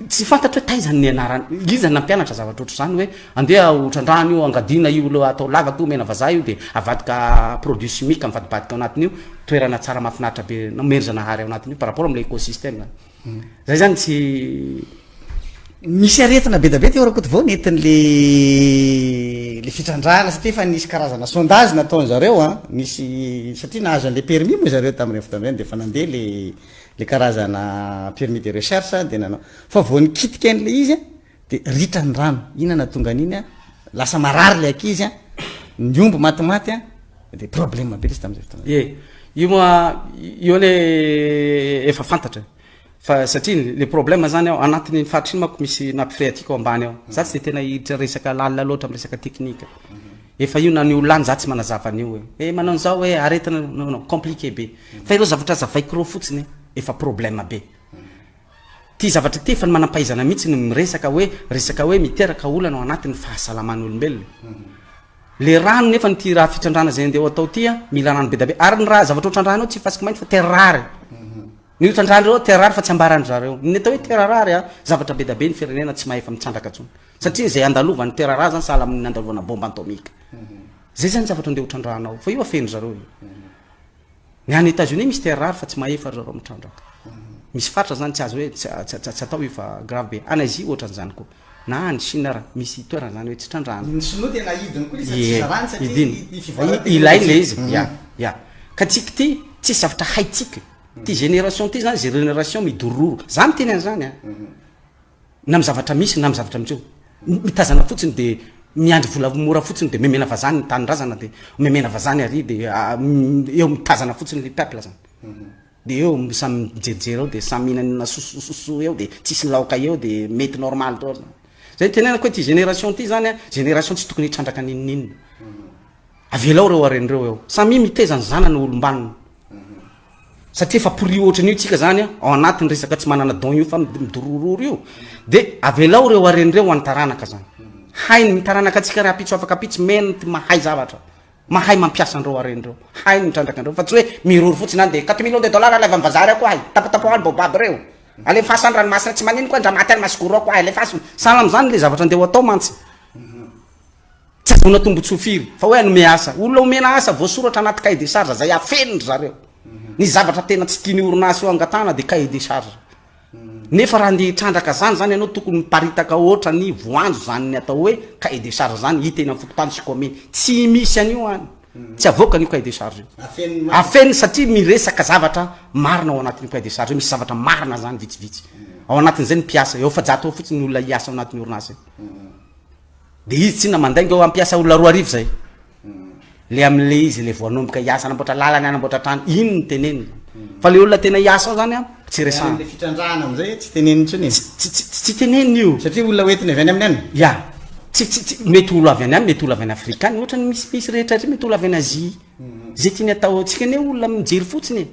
tsy fantatra hoe taizany ny anarany iza nampianatra zavatra ohatr' zany hoe andeha otrandrano io angadina io lo atao lavaka io mena vazaha io de avadika produit chimique mivadibadika ao anatiny io toerana tsara mahafinaritra be merzanahary ao anatiny io par rapport am'le écosystème zay zany tsy misy aretina be da be ty orakoty vao nentin'le fitrandrana satria fa nisy karazana sondage nataony zareo a misy satria nahazo an'le permis moa zareo tamin'ireny fotoana de fa nandeha le karazana permis de recherche de nanao fa vao nikitika an'le izy de ritra ny rano inana tonga an'iny a lasa marary le akizy a niombo matimaty a de problème be izy tam'izay fotoana io moa io le efa fantatra fa satria le problème zany ao anatiny faritra iny mako misy nampifreatika ao ambany ao za tsy de tena hiditra resaka lalina loatra am resaka teknika efa io na ny olany za tsy manazava an'io hoe manao an'izao hoe aretina no compliqué be fa ireo zavatra zavaiko reo fotsiny efa problème be ty zavatra ty efa ny manampaizana mihitsy ny miresaka hoe miteraka olana ao anatiny fahasalaman'olombelona le rano nefa nyty raha fitrandrana zay andeha atao tya mila rano be da be ary ny raha zavatra otrandrano tsy fasika mainty fa terrare ny otrandrandreo terrare fa tsy ambarany zareo ny atao hoe terrare a zavatra be da be ny firenena tsy mahefa mitsandraka tsony satria zay andalovany terrare zany sahala amin'ny andalovana bomba atomika zay zany zavatra andeha otrandrahanao fa io afeno zareo ny any États-Unis misy terrare fa tsy mahefa zareo mitrandraka misy faritra zany tsy azo hoe tsy atao io fa grave be en Asie ohatran'izany koa na any Chine ra misy toerana zany hoe tsy trandrahana ilainy le izy ya ka tsika ty tsy zavatra haitsika ty génération ty zany génération midororo zany teny an'zany a na mi zavatra misy na mi zavatra mitseo mitazana fotsiny de miandry vola mora fotsiny de memena vazany ny tanindrazana de memena vazany ary de eo mitazana fotsiny le peuple zany de eo samy mijerijery eo de samy mihinana sosososo eo de tsisy laoka eo de mety normal to zay tenenako hoe ty génération ty zany a génération tsy tokony hitrandraka nininina avelao reo arenireo eo samy mitezany zanany olombanina satria efa pourri ohatran'io tsika zany ao anatiny resaka tsy manana don io fa midorororo io de avelao reo arenireo antaranaka zany hainy mitaranaka atsika raha apitso afaka apitsy mena ty mahay zavatra mahay mampiasa andreo arenireo hainy mitrandraka andreo fa tsy hoe miroro fotsiny any de 4 millions de dollars alaiva mivazary ako hay tapatapoany baobab reo alefasany ranomasina tsy manino koa ndramaty any masikoro ako alefasony sahala am'zany le zavatra andeha ho atao mantsy tsy azona tombontsofiry fa hoe anome asa olona omena asa voasoratra anaty cahier de charge zay afenindry zareo ny zavatra tena tsy tiany orinasa eo angatana de cahier de charge nefa raha nde trandraka zany zany ianao tokony miparitaka ohatra ny voanjo zany ny atao hoe cahier de charge zany hita eny amin'ny fokotany sikomeny tsy misy an'io any tsy avoaka an'io cahier de charge io afeniny satria miresaka zavatra marina ao anatin'io cahier de charge io misy zavatra marina zany vitsivitsy ao anatin'izay ny mpiasa eo fa jato eo fotsiny ny olona hiasa ao anatin'ny orinasa de izy tsy na mandainga eo ampiasa olona roa arivo zay le am'le izy le voanomboka hiasa anamboatra lalany anamboatra trano ino ny teneniny fa le olona tena hiasa ao zany a tsy resana le fitrandrahana am'izay tsy teneniny tsony tsy teneniny io satria olona hoentiny avy any amin'ny any ya tsy mety olo avy any any mety olo avy any afrikany ohatra ny misy rehetra rehetra mety olo avy any azia zay tiany atao tsika ne olona mijery fotsiny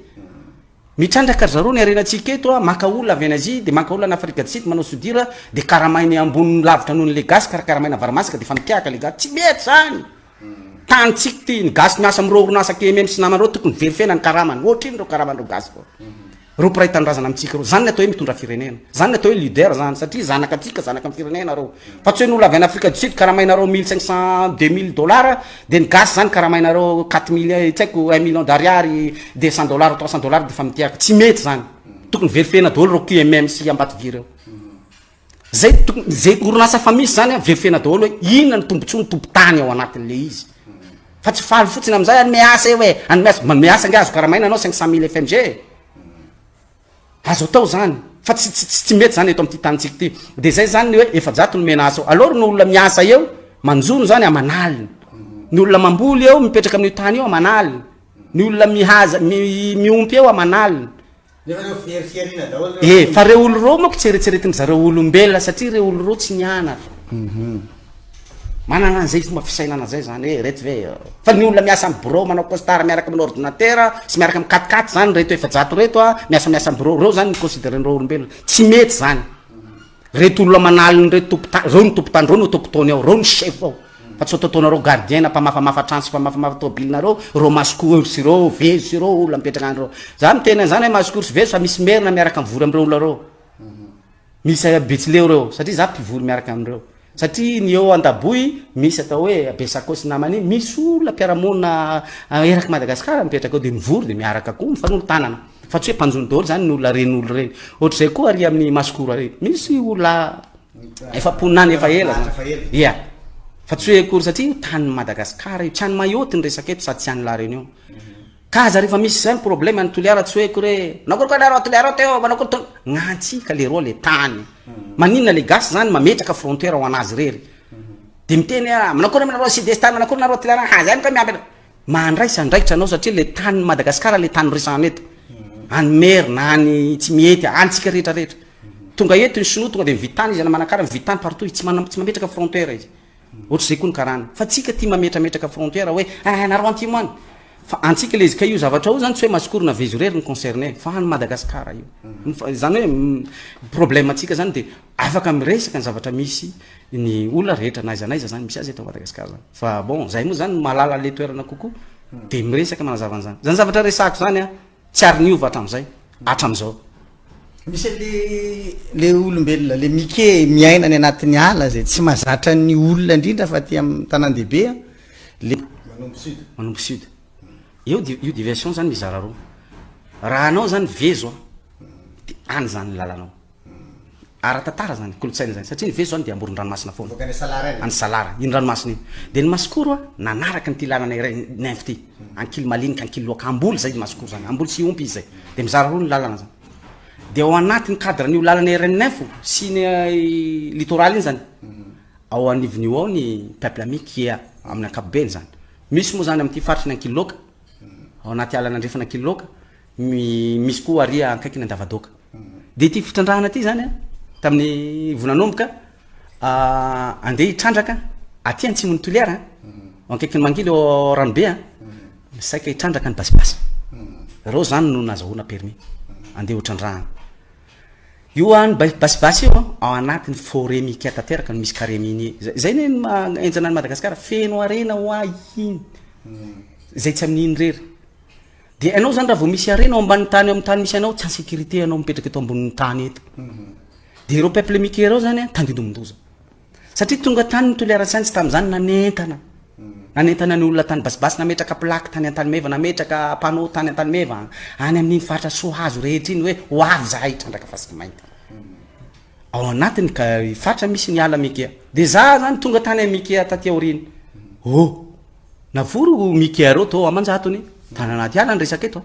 mitrandraka zareo ny arenantsika eto a maka olona avy any azia de maka olona ny afrika du sud manao sodira de karamainy ambony lavitra noho ny le gasy karamaina varamasika de fa mitiaka le gasy tsy mety zany tany tsika ty ny gasy miasa am'reo orinasa KMM sy namandreo tokony verifena ny karamany ohatra iny reo karamandreo gasy ko reo mpiray tandrazana amitsika reo zany ny atao hoe mitondra firenena zany ny atao hoe leader zany satria zanaka atsika zanaka amin'ny firenena reo fa tsy hoe n'olo avy any afrika du sud karamainareo 1500 $2000 de ny gasy zany karamainareo 4000 tsy haiko 1 million d'ariary de $100 $300 de fa mitiaka tsy mety zany tokony verifena daholo reo KMM sy ambatovy reo zay tokony zay orinasa fa misy zany a verifena daholo hoe inona ny tombontsoa ny tompotany ao anatin'le izy fa tsy faly fotsiny am'izay anome asa hoe manome asa nge azo karamaina anao 500 000 FMG azo atao zany fa tsy mety zany eto am'ty tanitsika ty de zay zany hoe efa jato no mena asa ao aloro ny olona miasa eo manjono zany amanaliny ny olona mamboly eo mipetraka amin'io tany eo amanaliny ny olona mihaza miompy eo amanaliny fa reo olo reo mako tsy eretseretiny zareo olombelona satria reo olo reo tsy nianatra manana an'izay fomba fisainana zay zany reto ve fa ny olona miasa amin'ny bureau manao costard miaraka amin'ny ordinateur sy miaraka amin'ny 4x4 zany reto efa jato reto a miasa amin'ny bureau reo zany considérendreo olombelona tsy mety zany reto olona manaliny reto tompotany reo ny tompotany reo no tompotony ao reo ny chef ao fa tsy ataotaonareo gardien na mpamafamafa trano sy mpamafamafa tomobilinareo reo masikory sy reo vezo sy reo olona mipetraka an'reo za mitena zany hoe masikory sy vezo fa misy merina miaraka mivory am'reo olona reo misy betsileo reo satria za mpivory miaraka am'reo satria ny eo andaboy misy atao hoe besakosy namany misy olona mpiaramonina eraky Madagasikara mipetraka eo de mivory de miaraka koa mifanolo tanana fa tsy hoe mpanjony daholo zany ny olona reny olo reny ohatr'izay koa ary amin'ny masikora reny misy olona efa poninany efa ela ia fa tsy hoe akory satria tany Madagasikara io tsy any mayoty ny resaka eto sady tsy any la reny eo kaza rehefa misy zany problème any toliara tsy hoe akory nakoro lereo toliara teo manakoro gn'antsika le roa le tany maninona le gasy zany mametraka frontière ho anazy rery de miteny manakory aminareo sud-est manakory nareo toliara ha zany ka miampy mandraisa andraikitra anao satria le tany Madagasikara le tany resana eto any mer na any tsy miety antsika rehetra rehetra tonga eto ny sinoa tonga de mivitany izy ana manakara mivitany partout tsy mametraka frontière izy ohatr'izay koa ny karana fa tsika tia mametrametraka frontière hoe nareo antimo any fa antsika le izy ka io zavatra io zany tsy hoe masikorina vezo rery ny concerné fa any Madagasikara io zany hoe problème atsika zany de afaka miresaka ny zavatra misy ny olona rehetra na iza zany misy azy eto Madagasikara zany fa bon zay moa zany malala le toerana kokoa de miresaka manazavana zany zany zavatra resako zany a tsy ary niova hatram'izay hatram'izao misy le olombelona le mike miaina ny anatin'ny ala zay tsy mahazatra ny olona indrindra fa ty amin'ny tanan-dehibe a le manombo sud io diversion zany mizara roa raha anao zany vezo a de any zany lalanao ara-tantara zany kolotsaina zany satria ny vezo zany de amoron-dranomasina foana any salara iny ranomasina iny de ny masikoro a nanaraka nyty lalana iray nyinfo ty ankily malinika ankily loaka amboly zay ny masikoro zany amboly sy ompy izy zay de mizara roa ny lalana zany de ao anatin'ny cadre n'io lalana RN9 sy ny littoral iny zany ao anivin'io ao ny peuple ami kia amin'ny ankapobeny zany misy moa zany am'ty faritry ny ankiloka ao anaty alana andrefana ankiloka misy koa aria ankaiky ny andavadoka de ty fitrandrahana ty zany a tamin'ny vonanomboka andeha hitrandraka aty antsimony toliara ankaiky ny mangily ao ranobe a saika hitrandraka ny basibasy reo zany no nazahoana permis andeha ho trandrahana io any basibasy io ao anatin'ny forêt mika tanteraka no misy carré minier zay ne enjana ny Madagasikara feno arena ho iny zay tsy amin'iny rery de anao zany raha vao misy arenao ambany tany amin'ny tany misy anao tsy insécurité anao mipetraka eto ambonin'ny tany eto de ireo peuple mike reo zany tandidomboza satria tonga tany nitoleratsany tsy tam'zany nanentana ny olona tany basibasy nametraka plaque tany an-tany meva nametraka panneau tany an-tany meva any amin'iny faritra sohazo rehetra iny hoe ho avy zahay trandraka fasiky mainty ao anatiny ka faritra misy ny ala mikea de za zany tonga tany mikea taty aoriny navoro mikea reo to amanjatony tany anaty ala ny resaka eto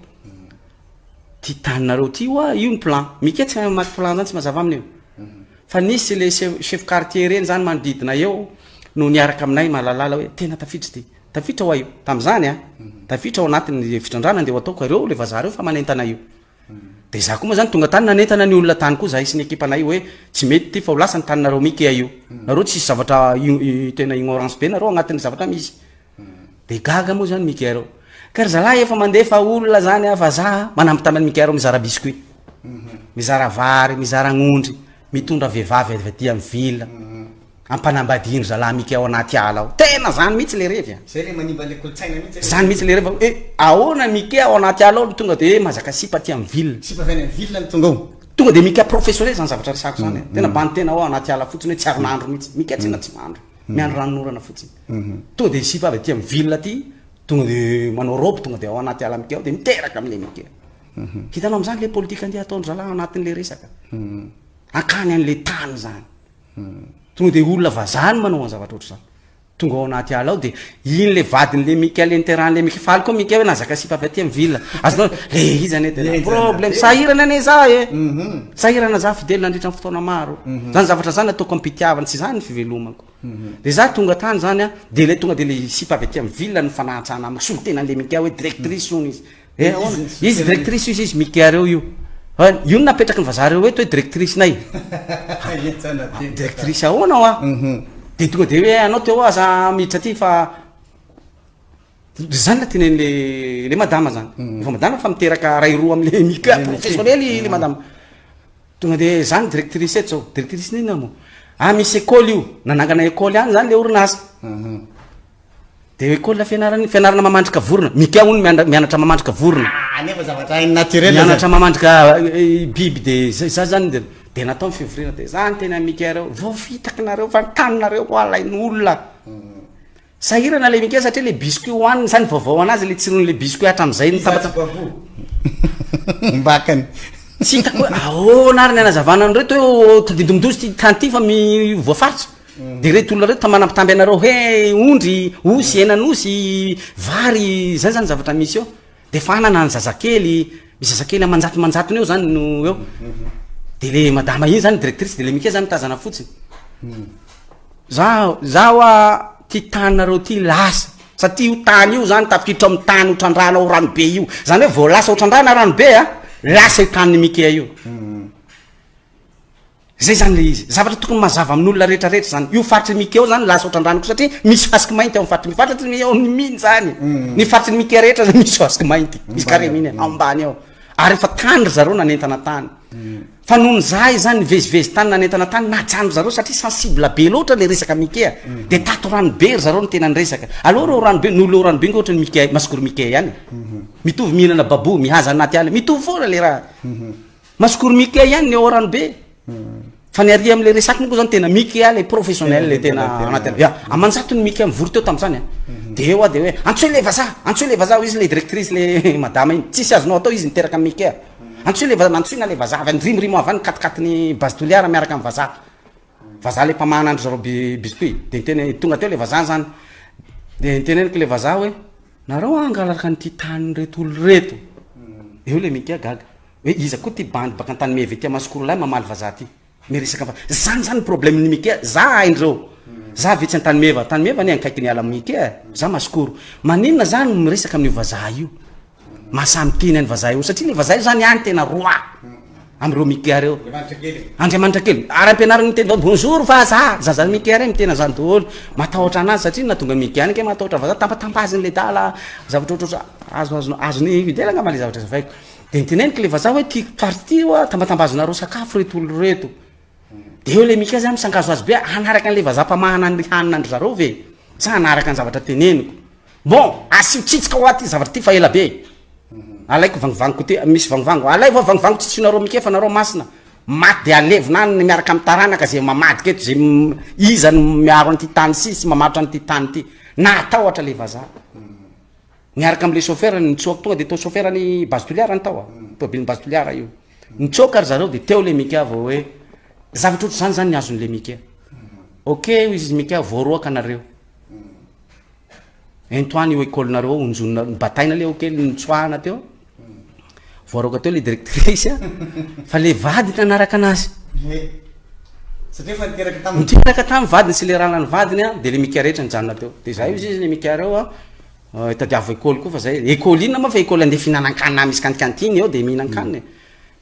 ty taninareo ty oa io ny plan mikea tsy maty plan zany tsy mazava aminy io fa nisy le chef quartier reny zany manodidina eo no niaraka aminay malalala hoe tena tafidry ty tafitra hoa io tam'zany tafitra ao anatin'ny fitrandrana de ho ataoko reo le vazareo fa manentana io de za koa moa zany tonga tany nanentana ny olona tany koa zahay sy ny ekipanay hoe tsy mety ty fa ho lasa ny taninareo mikea io nareo tsisy zavatra tena ignorance be nareo agnatin'ny zavatra misy de gaga moa zany mikea reo kary zalahy efa mandefa olona zany fa za manamby tamany mikea reo mizara biscuit mizara vary mizara gn'ondry mitondra vehivavy avy aty amin'ny vila ampanambadiny zalahy mikea ao anaty ala ao tena zany mihitsy le revy zany mihitsy le revy ahoana mikea ao anaty ala ao tonga de mazaka sipa aty amin'ny vila tonga de mikea professionnel zany zavatra resako zany tena bany tena ao anaty ala fotsiny hoe tsy aronandro mihitsy mikea tsena tsy mandro miandro ranonorana fotsiny tonga de sipa avy aty amin'ny vila aty tonga de manao robe tonga de ao anaty ala mikea ao de miteraka am'le mikea hitanao am'zany le politika andeha ataony zalahy anatin'le resaka akany an'le tany zany tonga de olona vazany manao an zavatra oatra zany tonga ao anaty ala ao de iny le vadin'le mikea le niterany le mikifaly koa mikea hoe nazaka sipa avy aty amin'ny vila azonao le izany tena problème sahirana ane za sahirana za fidely nandritra ny fotoana maro zany zavatra zany ataoko ampitiavana tsy zany ny fivelomako de za tonga tany zany de le tonga de le sipa avy aty amin'ny vila ny fanahatrana amiko solo tena le mikea hoe directrice ony izy directrice izy mikea reo io io napetraky ny vazareo hoe toe directrice nay directrice ahoana ao de tonga de hoe anao teo aza miditra aty fa zany la tenen'le le madama zany efa madama fa miteraka ray roa am'le mika professionnel le madama tonga de zany directrice eto zao directrice nina mo misy école io nanangana école any zany le orinasa de école fianarana mamandrika vorona mikea ony mianatra mamandrika vorona mianatra mamandrika biby de za zany de natao ny fivorina de zany tena mikea reo voafitaky nareo fa taninareo ko alain'olona sahirana le mikea satria le biscuit hoaniny zany vaovao anazy le tsirony le biscuit hatram'izay mbakany tsy hitako hoe ahoanary ny anazavana an'reo to tadindomondozy ty tany ty fa voafaritra de reto olona reto manampitamby anareo hoe ondry osy henanosy vary zay zany zavatra misy eo de fanana ny zazakely misy zazakely amanjatomanjatony eo zany no eo de le madama iny zany directrice de le mikea zany tazana fotsiny zaho ty taninareo ty lasa satria io tany io zany tafiditra amin'ny tany otrandrana ao ranobe io zany hoe vo lasa otrandrana ranobe lasa io tanyny mikea io zay zany le izy zavatra tokony mazava amin'olona rehetrarehetra zany io faritry mikea eo zany lasa otrandrano koa satria misy fasiky mainty ao faritry mifatratry eo amin'ny miny zany ny faritry ny mikea rehetra zany misy fasiky mainty misy kare miny ambany ao ary efa tany ry zareo nanentana tany fa nohony zay zany nivezivezy tany nanentana tany najano zareo satria sensible be loatra le resaka mikea de tato ranobe ry zareo ny tena ny resaka aloha reo ranobe nolo ranobe nga ohatra ny mikea masokoro mikea ihany mitovy mihinana babo mihaza anaty ala mitovy foana le raha masokoro mikea ihany ny eo ranobe fa ny aria am'le resaky moa koa zany tena mikea le professionnel le tena anaty amanjatony mikea mivory teo tam'zany de eo de hoe antsoe le vaza izy le directrice le madama iny tsisy azonao atao izy niteraka amin'ny mikea antsoe le vaza antsoina le vaza avy andrimorimo avy any katikatiny base toliara miaraka amin'ny vaza le mpamana andro zareo biscuit de niteny tonga teo le vaza zany de niteneniko le vaza hoe nareo angalaraka nyty tany reto olo reto eo le mikea gaga hoe iza koa ty bandy baka antany mevy ty amasikoro lay mamaly vaza ty miresaka zany problème ny mikea za haindreo za vetsy antany meva ny ankaiky ny ala mikea za masikoro maninona zany miresaka amin'io vaza io masamy teny any vaza io satria le vaza io zany any tena roi am'reo mikea reo andriamanitra kely ary ampianarany miteny bonjour zaza mikea rey mitena zany daholo matahotra anazy satria natonga mikea any ke matahotra vaza tampatampaziny le dala zavatra ohatratra azony idelanga male zavatra zavaiko de niteneniko le vaza hoe ty party io tambatambazonareo sakafo reto olo reto de eo le mikea zany misangazo azy be anaraka an'le vaza mpamahana ny hanina andro zareo ve sa anaraka ny zavatra teneniko bon asio tsitsika ho aty zavatra ty fa ela be alaiko vangovango kote misy vangovango alay fa vangovango tsy nareo mikefa nareo masina maty de alevina ny miaraka amin'ny taranaka zay mamadika eto zay izany miaro an'ity tany sy mamatotra an'ity tany ity na atahotra le vazaha miaraka am'le chauffeur nitsoaka tonga de tao chauffeur ny base toliara ny tao tobily base toliara io nitsoaka ary zareo de teo le mika vao hoe zavatra ohatry zany ny azon'le mika ok izy mika voaroaka anareo entoany io école-nareo onjona bataina le okely nitsoahana teo voaroaka teo le directrice fa le vadiny anaraka anazy satria fa niteraka niteraka tamy vadiny sy le ranany vadiny de le mika rehetra nijanona teo de zay izy le mika reo itadiavo école koa fa zay école inona ma fa école andeha fihinan-kanina misy kantine eo de mihinan-kanina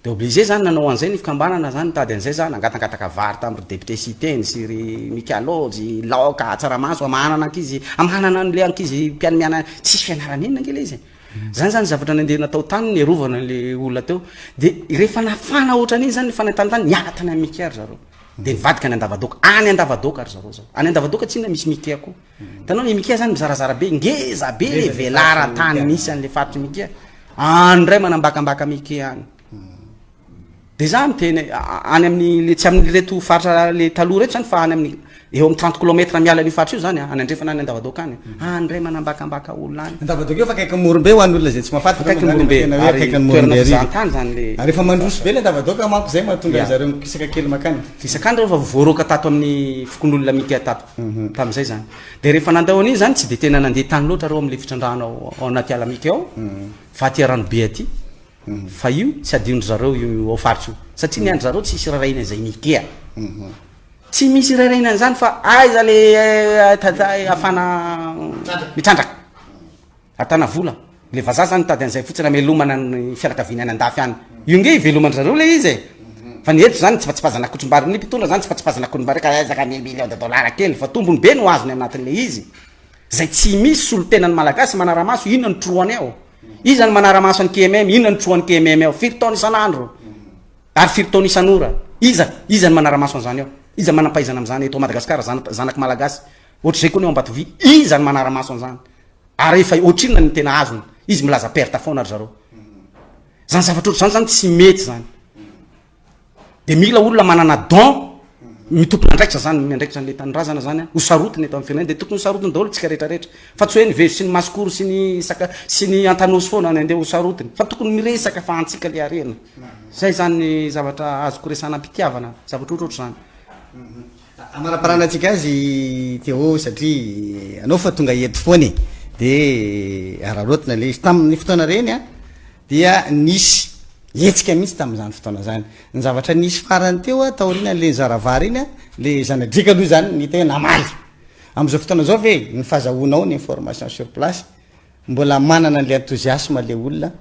de obligé zany nanao an'izay ny fikambanana zany tady an'izay zany angatangataka vary tamry député cité sy ry mikalôjy laoka tsaramaso amanana ankizy amanana an'le ankizy mpiano-miana tsisy fianarana inona angela izy zany zany zavatra nandeha natao tany ny arovana le olona teo de rehefa nafana ohatran'iny zany ny fanatanytany niatany amin'ny mika ary zareo de nivadika any andavadoka any andavadoka ary zareo zao any andavadoka tsy inona misy mika koa tanao ny mika zany mizarazara be ngeza be le velara tany misy an'le faritry mika andray manambakambaka mika any de za miteny any amin'ny le tsy amin'ny reto faritra le taloha reto zany fa any amin'ny eo amin'ny 30 kilomètre miala ny faritra io zany any andrefana any andavadoka any andray manambakambaka olona any andavadoka io fa akaiky morombe ho an'olona zay tsy mahafaty akaiky morombe ary toerana fizahantany zany le rehefa mandroso be le andavadoka manko zay mahatonga zareo kisaka kely makany fisakany reo fa voaroaka tato amin'ny fokon'olona mika tato tam'izay zany de rehefa nandao an'iny zany tsy de tena nandeha tany loatra reo am'le fitrandrano ao anaty ala mika ao fa aty rano be aty fa io tsy adindro zareo io ao faritra io satria niandro zareo tsy misy raraina zay mikea tsy misy raraina zany fa aiza le afana mitrandraka atana vola le vazaha zany tady an'izay fotsiny amelomana ny fianakaviana any andafy any io nge ivelomany zareo le izy fa ny eto zany tsy fatsipazana kotrombary ny mpitondra zany tsy fatsipazana kotrombary ka aizaka million de dollara kely fa tombony be no azony anatin'le izy zay tsy misy solotenany malagasy manaramaso inona ny troany ao izy zany manaramaso any KMM inona ny troany KMM ao firitaona isan'andro ary firitaona isan'ora izany manaramaso an'izany ao iza manampaizana am'zany eto Madagasikara zanaky malagasy ohatry zay koa ny ao Ambatovy izany manaramaso an'izany ary efa ohatrinona ny tena azony izy milaza perte foana ary zareo zany zavatra ohatry zany tsy mety zany de mila olona manana don mitompona andraikitra zany miandraikitra an'le tanyrazana zany hosarotiny eto amin'ny firenena de tokony hosarotiny daholo tsika rehetrarehetra fa tsy hoe ny vezo sy ny masikoro sy ny antanosy foana ny andeha hosarotiny fa tokony miresaka fa antsika le arena zay zany ny zavatra azoko resana am-pitiavana zavatra ohatrohatry zany amaraparanatsika azy teo satria anao fa tonga eto foany de ararotina le izy tamin'ny fotoana reny dia nisy etsika mihitsy tam'izany fotoana zany ny zavatra nisy farany teo taorina le zaravary iny le zanadrika aloha zany ny tena namaly am'izao fotoana zao ve ny fahazahoanao ny information sur place mbola manana an'le enthousiasme le olona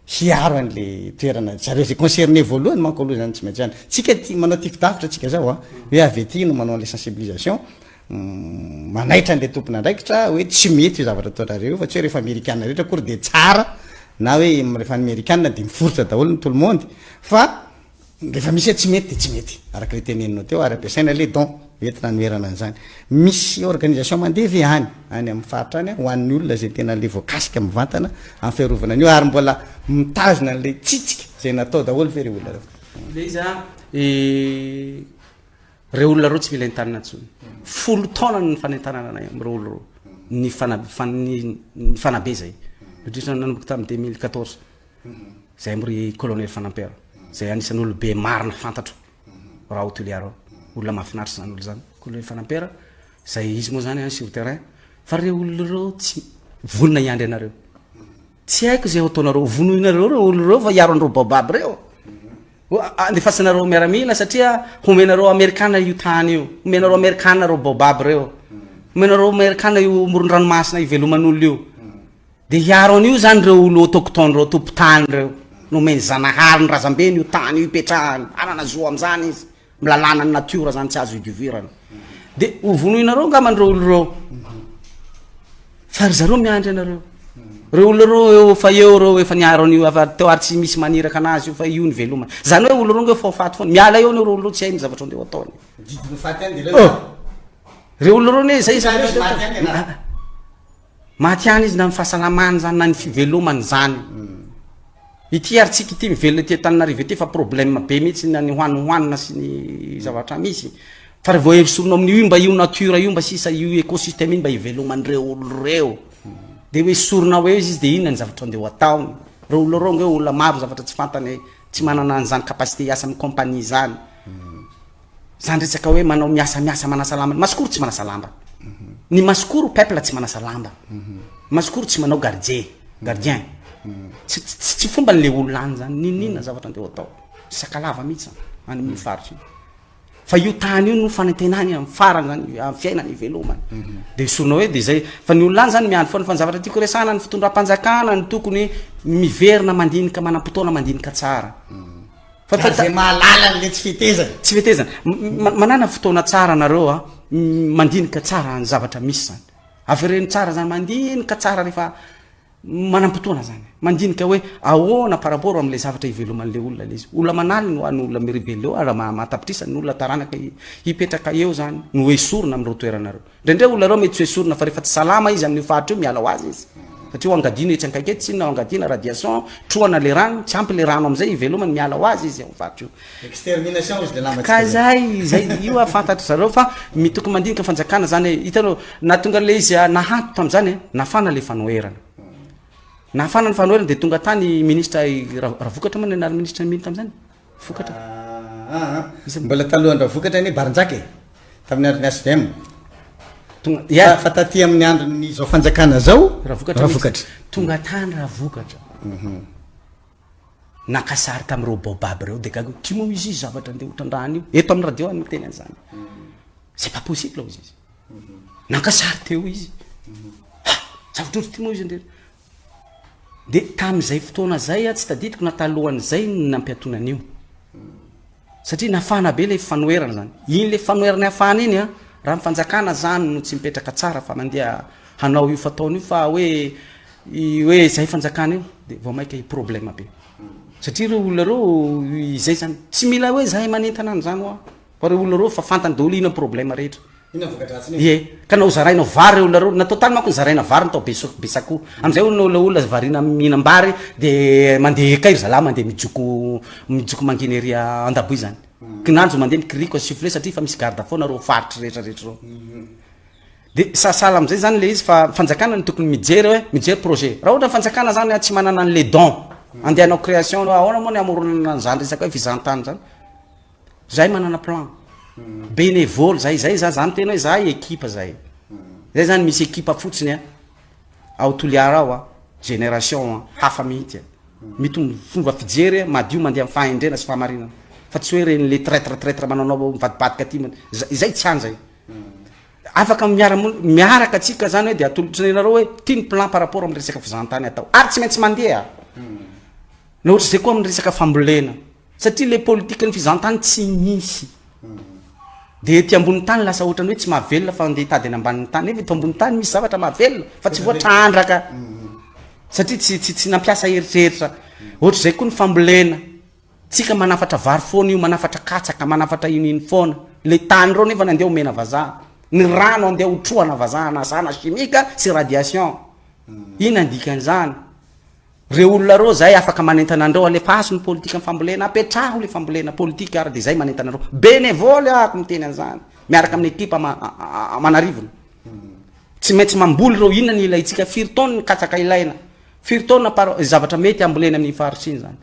hiaro an'le toerana zareo zay concerné voalohany manko aloha zany tsy maintsy zany tsika ty manao tividavitra tsika zao hoe avy aty no manao an'le sensibilisation manaitra an'le tompona andraikitra hoe tsy mety io zavatra ataonareo fa tsy hoe rehefa américaine rehetra kory de tsara na hoe rehefa américaine de miforotra daholo ny tout le monde fa rehefa misy tsy mety de tsy mety araka le teneninao teo ary ampiasaina le don entina noerana an'izany misy organisation mandeha ve any amin'ny faritra any ho an'ny olona zay tena le voakasika mivantana amin'ny fiarovana an'io ary mbola mitazona an'le tsitsika zay natao daholo fe re olona reo le izy re olona reo tsy mila entanana ntsony folo taona ny fanentanana anay am're olo reo ny fanabe zay otritra nanomboka tamin'ny 2014 zay amry colonel Fanampera zay anisan'ny olo be marina fantatro raha hoteliaro olona mahafinaritra zany olo zany colonel Fanampera zay izy moa zany sur terrain fa re olo reo tsy vonona iandry anareo tsy haiko zay ataonareo vonoinareo reo olo reo fa iaro an'reo baobab reo andefasanareo miaramila satria homenareo amerikana io tany io homenareo amerikana reo baobab reo homenareo amerikana io moron-dranomasina iveloman'olo io de iaro an'io zany reo olo autochtone reo tompo tany reo nomeny zanahary ny razambeny io tany io ipetrahany anana zo am'zany izy milalana ny natiora zany tsy azo idivirana de hovonoinareo ngaman'reo olo reo fa ry zareo miandry anareo reo olo reo eo fa eo reo efa niaro an'io afa teo ary tsy misy maniraka anazy io fa io ny velomany zany hoe olo reo nge fa faty foana miala eo ny reo olo reo tsy hay ny zavatra ndeo ataony reo olo reo ne zay maty any izy na ny fahasalamany zany na ny fivelomany zany ity aritsika ity mivelona ty Antananarivo ity fa problème be mihitsy ny hoanina sy ny zavatra misy fa revo esorona amin'io mba io nature io mba sisa io écosystème iny mba iveloman'ireo olo reo de hoe sorona hoe izy de inona ny zavatra andeha ataony reo olo reo nge olona maro zavatra tsy fantany tsy manana an'izany capacité hiasa amin'ny compagnie zany zany resaka hoe manao miasa manasa lamba masikoro tsy manasa lamba ny masikoro peuple tsy manasa lamba masikoro tsy manao gardien tsy fomba n'le olona any zany ninina zavatra andeha atao sakalava mihitsy any amin'ny faritra fa io tany io no fanantenany amin'ny farany zany amin'ny fiainany ivelomany de sorona hoe de zay fa ny olona any zany miandry foana fa ny zavatra tiako resahana ny fitondram-panjakana ny tokony miverina mandinika manam-potoana mandinika tsara fa mahalala le tsy fitezana manana fotoana tsara nareo a mandinika tsara ny zavatra misy zany afereny tsara zany mandinika tsara rehefa manam-potoana zany mandinika hoe ahoana par rapport am'le zavatra iveloman'le olona le izy olona manaly no any olona mirively eo ara matapitrisany ny olona taranaka hipetraka eo zany no esorona am'reo toeranareo ndrendray olona reo mety tsy esorona fa rehefa tsy salama izy amin'io faritra io miala ho azy izy satria ho angadina etsy ankaiky tsy na angadina radiation troana le rano tsy ampy le rano am'izay ivelomany miala ho azy izy amin'ny faritra io extermination izy de lamba ka zay io afantatra zareo fa mitoko mandinika fanjakana zany hitanao na tonga le izy nahanto tam'zany nafana le fanoerana nafana ny fanoerana de tonga tany ministra raha vokatra moa ny anary ministra mily tam'zany vokatra mbola talohan'ny raha vokatra ny baranjaka tamin'ny andro ny SVM fa taty amin'ny andro ny zao fanjakana zao raha vokatra tonga tany raha vokatra nakasary tamin'ireo baobab reo de gago ty moa izy zavatra andeha hotrandrahany io eto amin'ny radio any miteny an'izany c'est pas possible izy nakasary teo izy zavatra ohatry ty moa izy ndrery de tam'izay fotoana zay tsy tadidiko natalohan'izay nampiatonan'io satria nafana be le fanoerana zany iny le fanoerana afana iny a raha mifanjakana zany no tsy mipetraka tsara fa mandeha hanao io fataony io fa hoe zay fanjakana io de vao maika problème be satria reo olona reo izay zany tsy mila hoe zahay manentana any zany oa fa reo olona reo fa fantany daholo ina problème rehetra ka nao zarainao vary olona reo natao tany manko ny zaraina vary natao besako am'izay olona varina mihinam-bary de mandeha kairy zalahy mandeha mijoko mangineria andaboy zany kinanjo mandeha mikriko siffle satria fa misy garda foana reo faritra rehetrarehetra reo de sasala am'izay zany le izy fa fanjakana ny tokony mijery hoe mijery projet raha ohatra fanjakana zany tsy manana an'le don andehanao création ahoana moa ny amoronana zany resaka hoe fizantany zany zay manana plan bénévole zay zany tena hoe zay équipe zay zany misy équipe fotsiny a ao Toliara ao a génération hafa mihitsy mitombo fomba fijery madio mandeha fahendrena sy fahamarinana fa tsy hoe reny le traître mananao mivadibadika ty zay tsy hany zay afaka miaraka atsika zany hoe de atolotrinareo hoe ty ny plan par rapport amin'ny resaka fizantany atao ary tsy maintsy mandeha na ohatra zay koa amin'ny resaka fambolena satria le politique ny fizantany tsy misy de ty ambony tany lasa ohatrany hoe tsy mahavelona fa andeha hitady any ambanin'ny tany nefa eto ambony tany misy zavatra mahavelona fa tsy voatrandraka satria tsy nampiasa heritreritra ohatra zay koa ny fambolena tsika manafatra vary foana io manafatra katsaka manafatra ininy foana le tany reo nefa nandeha omena vazaha ny rano andeha hotroana vazaha nasana chimika sy radiation iny andikan'izany reo olona reo zay afaka manentana andreo alefa aso ny politika ny fambolena apetraho le fambolena politika ary de zay manentana andreo bénévole ako miteny an'izany miaraka amin'ny ekipa manarivona tsy maintsy mamboly reo inona ny ilaitsika firy-taona ny katsaka ilaina firy-taona zavatra mety ambolena amin'ny faritra iny zany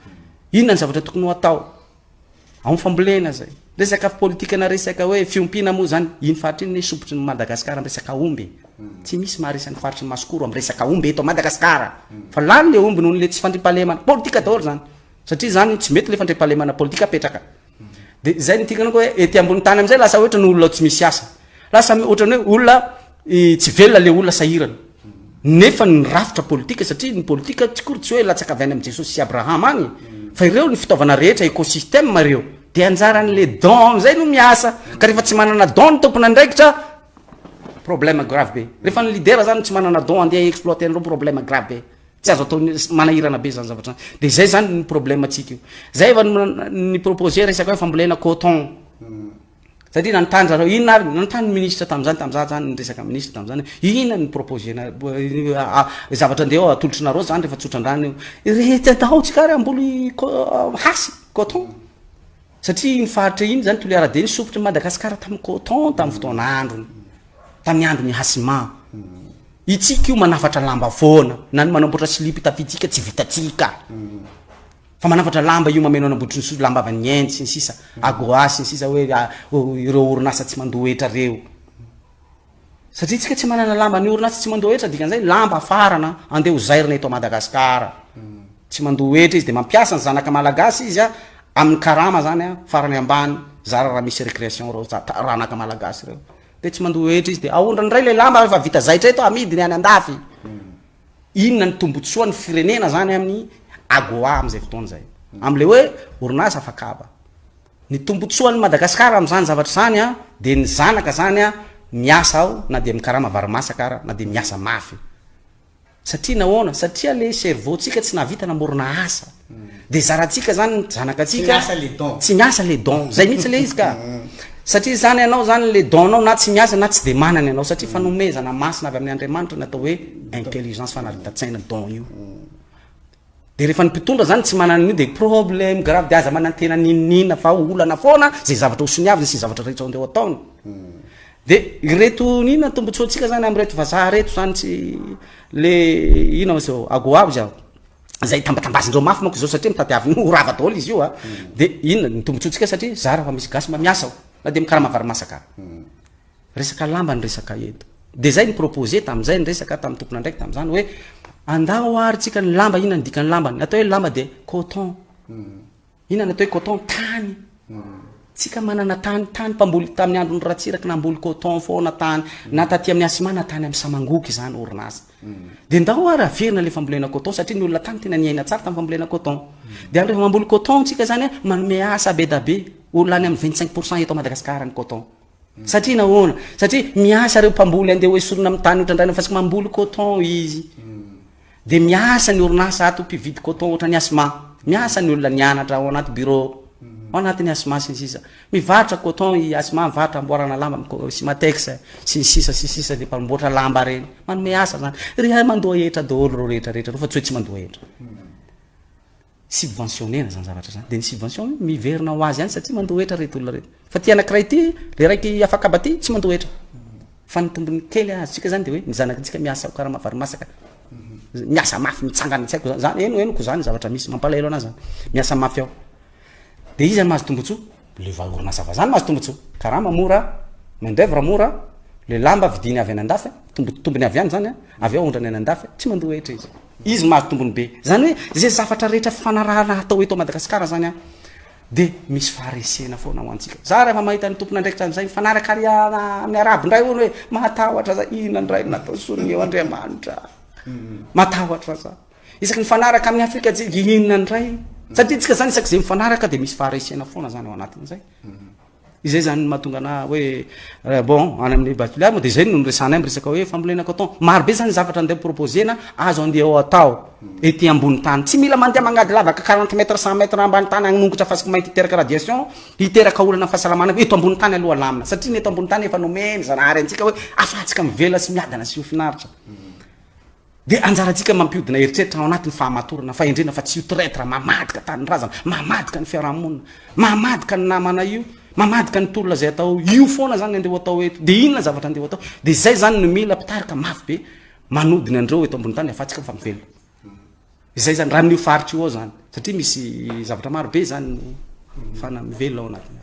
inona ny zavatra tokony ho atao ao fambolena zay resaka politika na resaka hoe fiompiana moa zany iny faritra iny sopotry ny Madagasikara amin'ny resaka omby tsy misy maharesan'ny faritry ny Masikoro amin'ny resaka omby eto Madagasikara fa lany le omby noho le tsy fandripahalemana politika daholo zany satria zany tsy mety le fandripahalemana politika apetraka de zay ny tikanako hoe ety ambony tany am'izay lasa ohatra ny olona tsy misy asa lasa ohatrany hoe olona tsy velona le olona sahirana nefa ny rafitra politika satria ny politika tsikory tsy hoe latsaka avy any am' Jesosy sy Abraham any fa ireo ny fitaovana rehetra écosystème mareo de anjaran'le don zay no miasa ka rehefa tsy manana don ny tompona andraikitra problème grave be rehefa ny leader zany tsy manana don andeha exploiter an'ireo problème grave be tsy azo atao manahirana be zany zavatra de zay zany ny problème atsika io zay efa ny proposer resaka hoe fambolena coton satria nanontany zareo inona ary nanontany ministre tam'zany zany nyresaka ministre tam'zany inona ny proposena zavatra andeha ao atolotronareo zany rehefa tsotrandrano retataotsika ary amboly hasy coton satria ny faritra iny zany toliarade ny sopotry Madagasikara tamin'ny coton tamin'ny fotoan'androny tamin'ny androny hasima itsika io manafatra lamba foana na ny manamboatra slipy tafitsika tsy vitatsika fa manafatra lamba io mameno anambotry ny lamba avy nyenty sy ny sisa agoa sy ny sisa hoe ireo orinasa tsy mandohetra reo satria tsika tsy manana lamba ny orinasa tsy mandohetra dikan'izay lamba afarana andeha ho zairina eto Madagasikara tsy mandohetra izy de mampiasa ny zanaka malagasy izy amin'ny karama zany farany ambany zara raha misy récréation reo ranaka malagasy reo de tsy mandohetra izy de aondrany ray le lamba efa vita zaitra eto amidiny any andafy inona ny tombotsoa ny firenena zany amin'ny agoa am'izay fotoana zay am'le hoe orinasa afakaba ny tombotsoan'ny Madagasikara am'zany zavatra zany de ny zanaka zany miasa ao na de mikarama varimasaka ara na de miasa mafy satria nahoana satria le cerveau tsika tsy navita namorona asa de zaratsika zany zanakatsika tsy miasa le don zay mihitsy le izy ka satria zany ianao zany le donao na tsy miasa na tsy de manany ianao satria fanomezana masina avy amin'ny Andriamanitra natao hoe intelligence fanaritan-tsaina don io de rehefa ny mpitondra zany tsy manana an'io de problème grave de aza manantena ninina fa olana foana zay zavatra hosoniaviny sy zavatra rehetra andeo ataony de reto nina tombotsoantsika zany am'reto vazaha reto zany tsy le ina zao agoabo zao zay tambatambazindreo mafy manko zao satria mitadiaviny orava daholo izy io de inona ny tombotsoantsika satria zara fa misy gasy mamiasa ao na de mikarama varimasaka resaka lamba ny resaka eto de zay ny proposé tam'izay ny resaka tamin'ny tompona ndraiky tam'zany hoe andao arytsika ny lamba inona ny dikany lambany atao hoe lamba de coton inona atao hoe coton tany tsika manana tany mpamboly tamin'ny androny ratsiraky namboly coton foana tany na taty amin'ny asimana tany amin'ny samangoky zany orinasa de ndao ary averina le fambolena coton satria ny olona tany tena niaina tsara tamin'ny fambolena coton de rehefa mamboly coton tsika zany manome asa be da be olona any amin'ny 25% eto Madagasikara ny coton satria nahoana satria miasa reo mpamboly andeha hoe sorona amin'ny tany ohatrandrano fa tsy mamboly coton izy de miasa ny orinasa ato mpividy coton ohatra ny asma miasa ny olona nianatra ao anaty bureau ao anatin'ny asma sy ny sisa mivarotra coton i asma mivarotra amboarana lamba Simatex sy ny sisa de mpamboatra lamba reny manome asa zany ry mandoa hetra daholo ro rehetra rehetra ro fa tsy hoe tsy mandoa hetra subventionnena zany zavatra zany de ny subvention miverina ho azy any satria mandoa hetra reto olona reto fa ty anankiray ty le raiky afakaba ty tsy mandoa hetra fa ny tombony kely azontsika zany de hoe ny zanakatsika miasa ao karama varimasaka miasa mafy mitsangana tsy haiko zany enoko zany zavatra misy mampalahelo anazy zany miasa mafy ao de izy mahazo tombotsoa le vaorinasa va zany mahazo tombotsoa karama mora main d'œuvre mora le lamba vidiny avy any andafy tombony avy any zany avy ao ondrany any andafy tsy mandoa hetra izy mahazo tombony be zany hoe zay zavatra rehetra fanarahana atao eto Madagasikara zany de misy faharesena foana ho antsika za rehefa mahita ny tompona ndraiky tam'izay fanaraka ary amin'ny arabo ndray hono hoe mahatahotra za ina ndray natao sorony eo Andriamanitra matahotra za isaky ny fanaraka amin'ny Afrika inona ndray satria tsika zany isaky zay mifanaraka de misy faharesena foana zany ao anatin'izay izay zany mahatonga na hoe bon any amin'ny baculaire de zay no resana am resaka hoe fambolena coton maro be zany zavatra andeha proposena azo andeha ao atao ety ambony tany tsy mila mandeha magnady lavaka 40 mètres 100 mètres ambany tany agnongotra fasika mainty hiteraka radiation hiteraka olana fahasalamana eto ambony tany aloha lamina satria eto ambony tany efa nomeny zanahary antsika hoe afatsika mivela sy miadana sy ofinaritra de anjaratsika mampiodina heritreritra ao anatin'ny fahamatorana fa endrena fa tsy io traître mamadika taninrazana mamadika ny fiarahamonina mamadika ny namana io mamadika ny tolona zay atao io foana zany andeha atao eto de inona zavatra andeha atao de zay zany no mila pitarika mafy be manodina andreo eto ambony tany afatsika fa mivelo izay zany raha amin'io faritra io ao zany satria misy zavatra maro be zany fana mivelo ao anatiny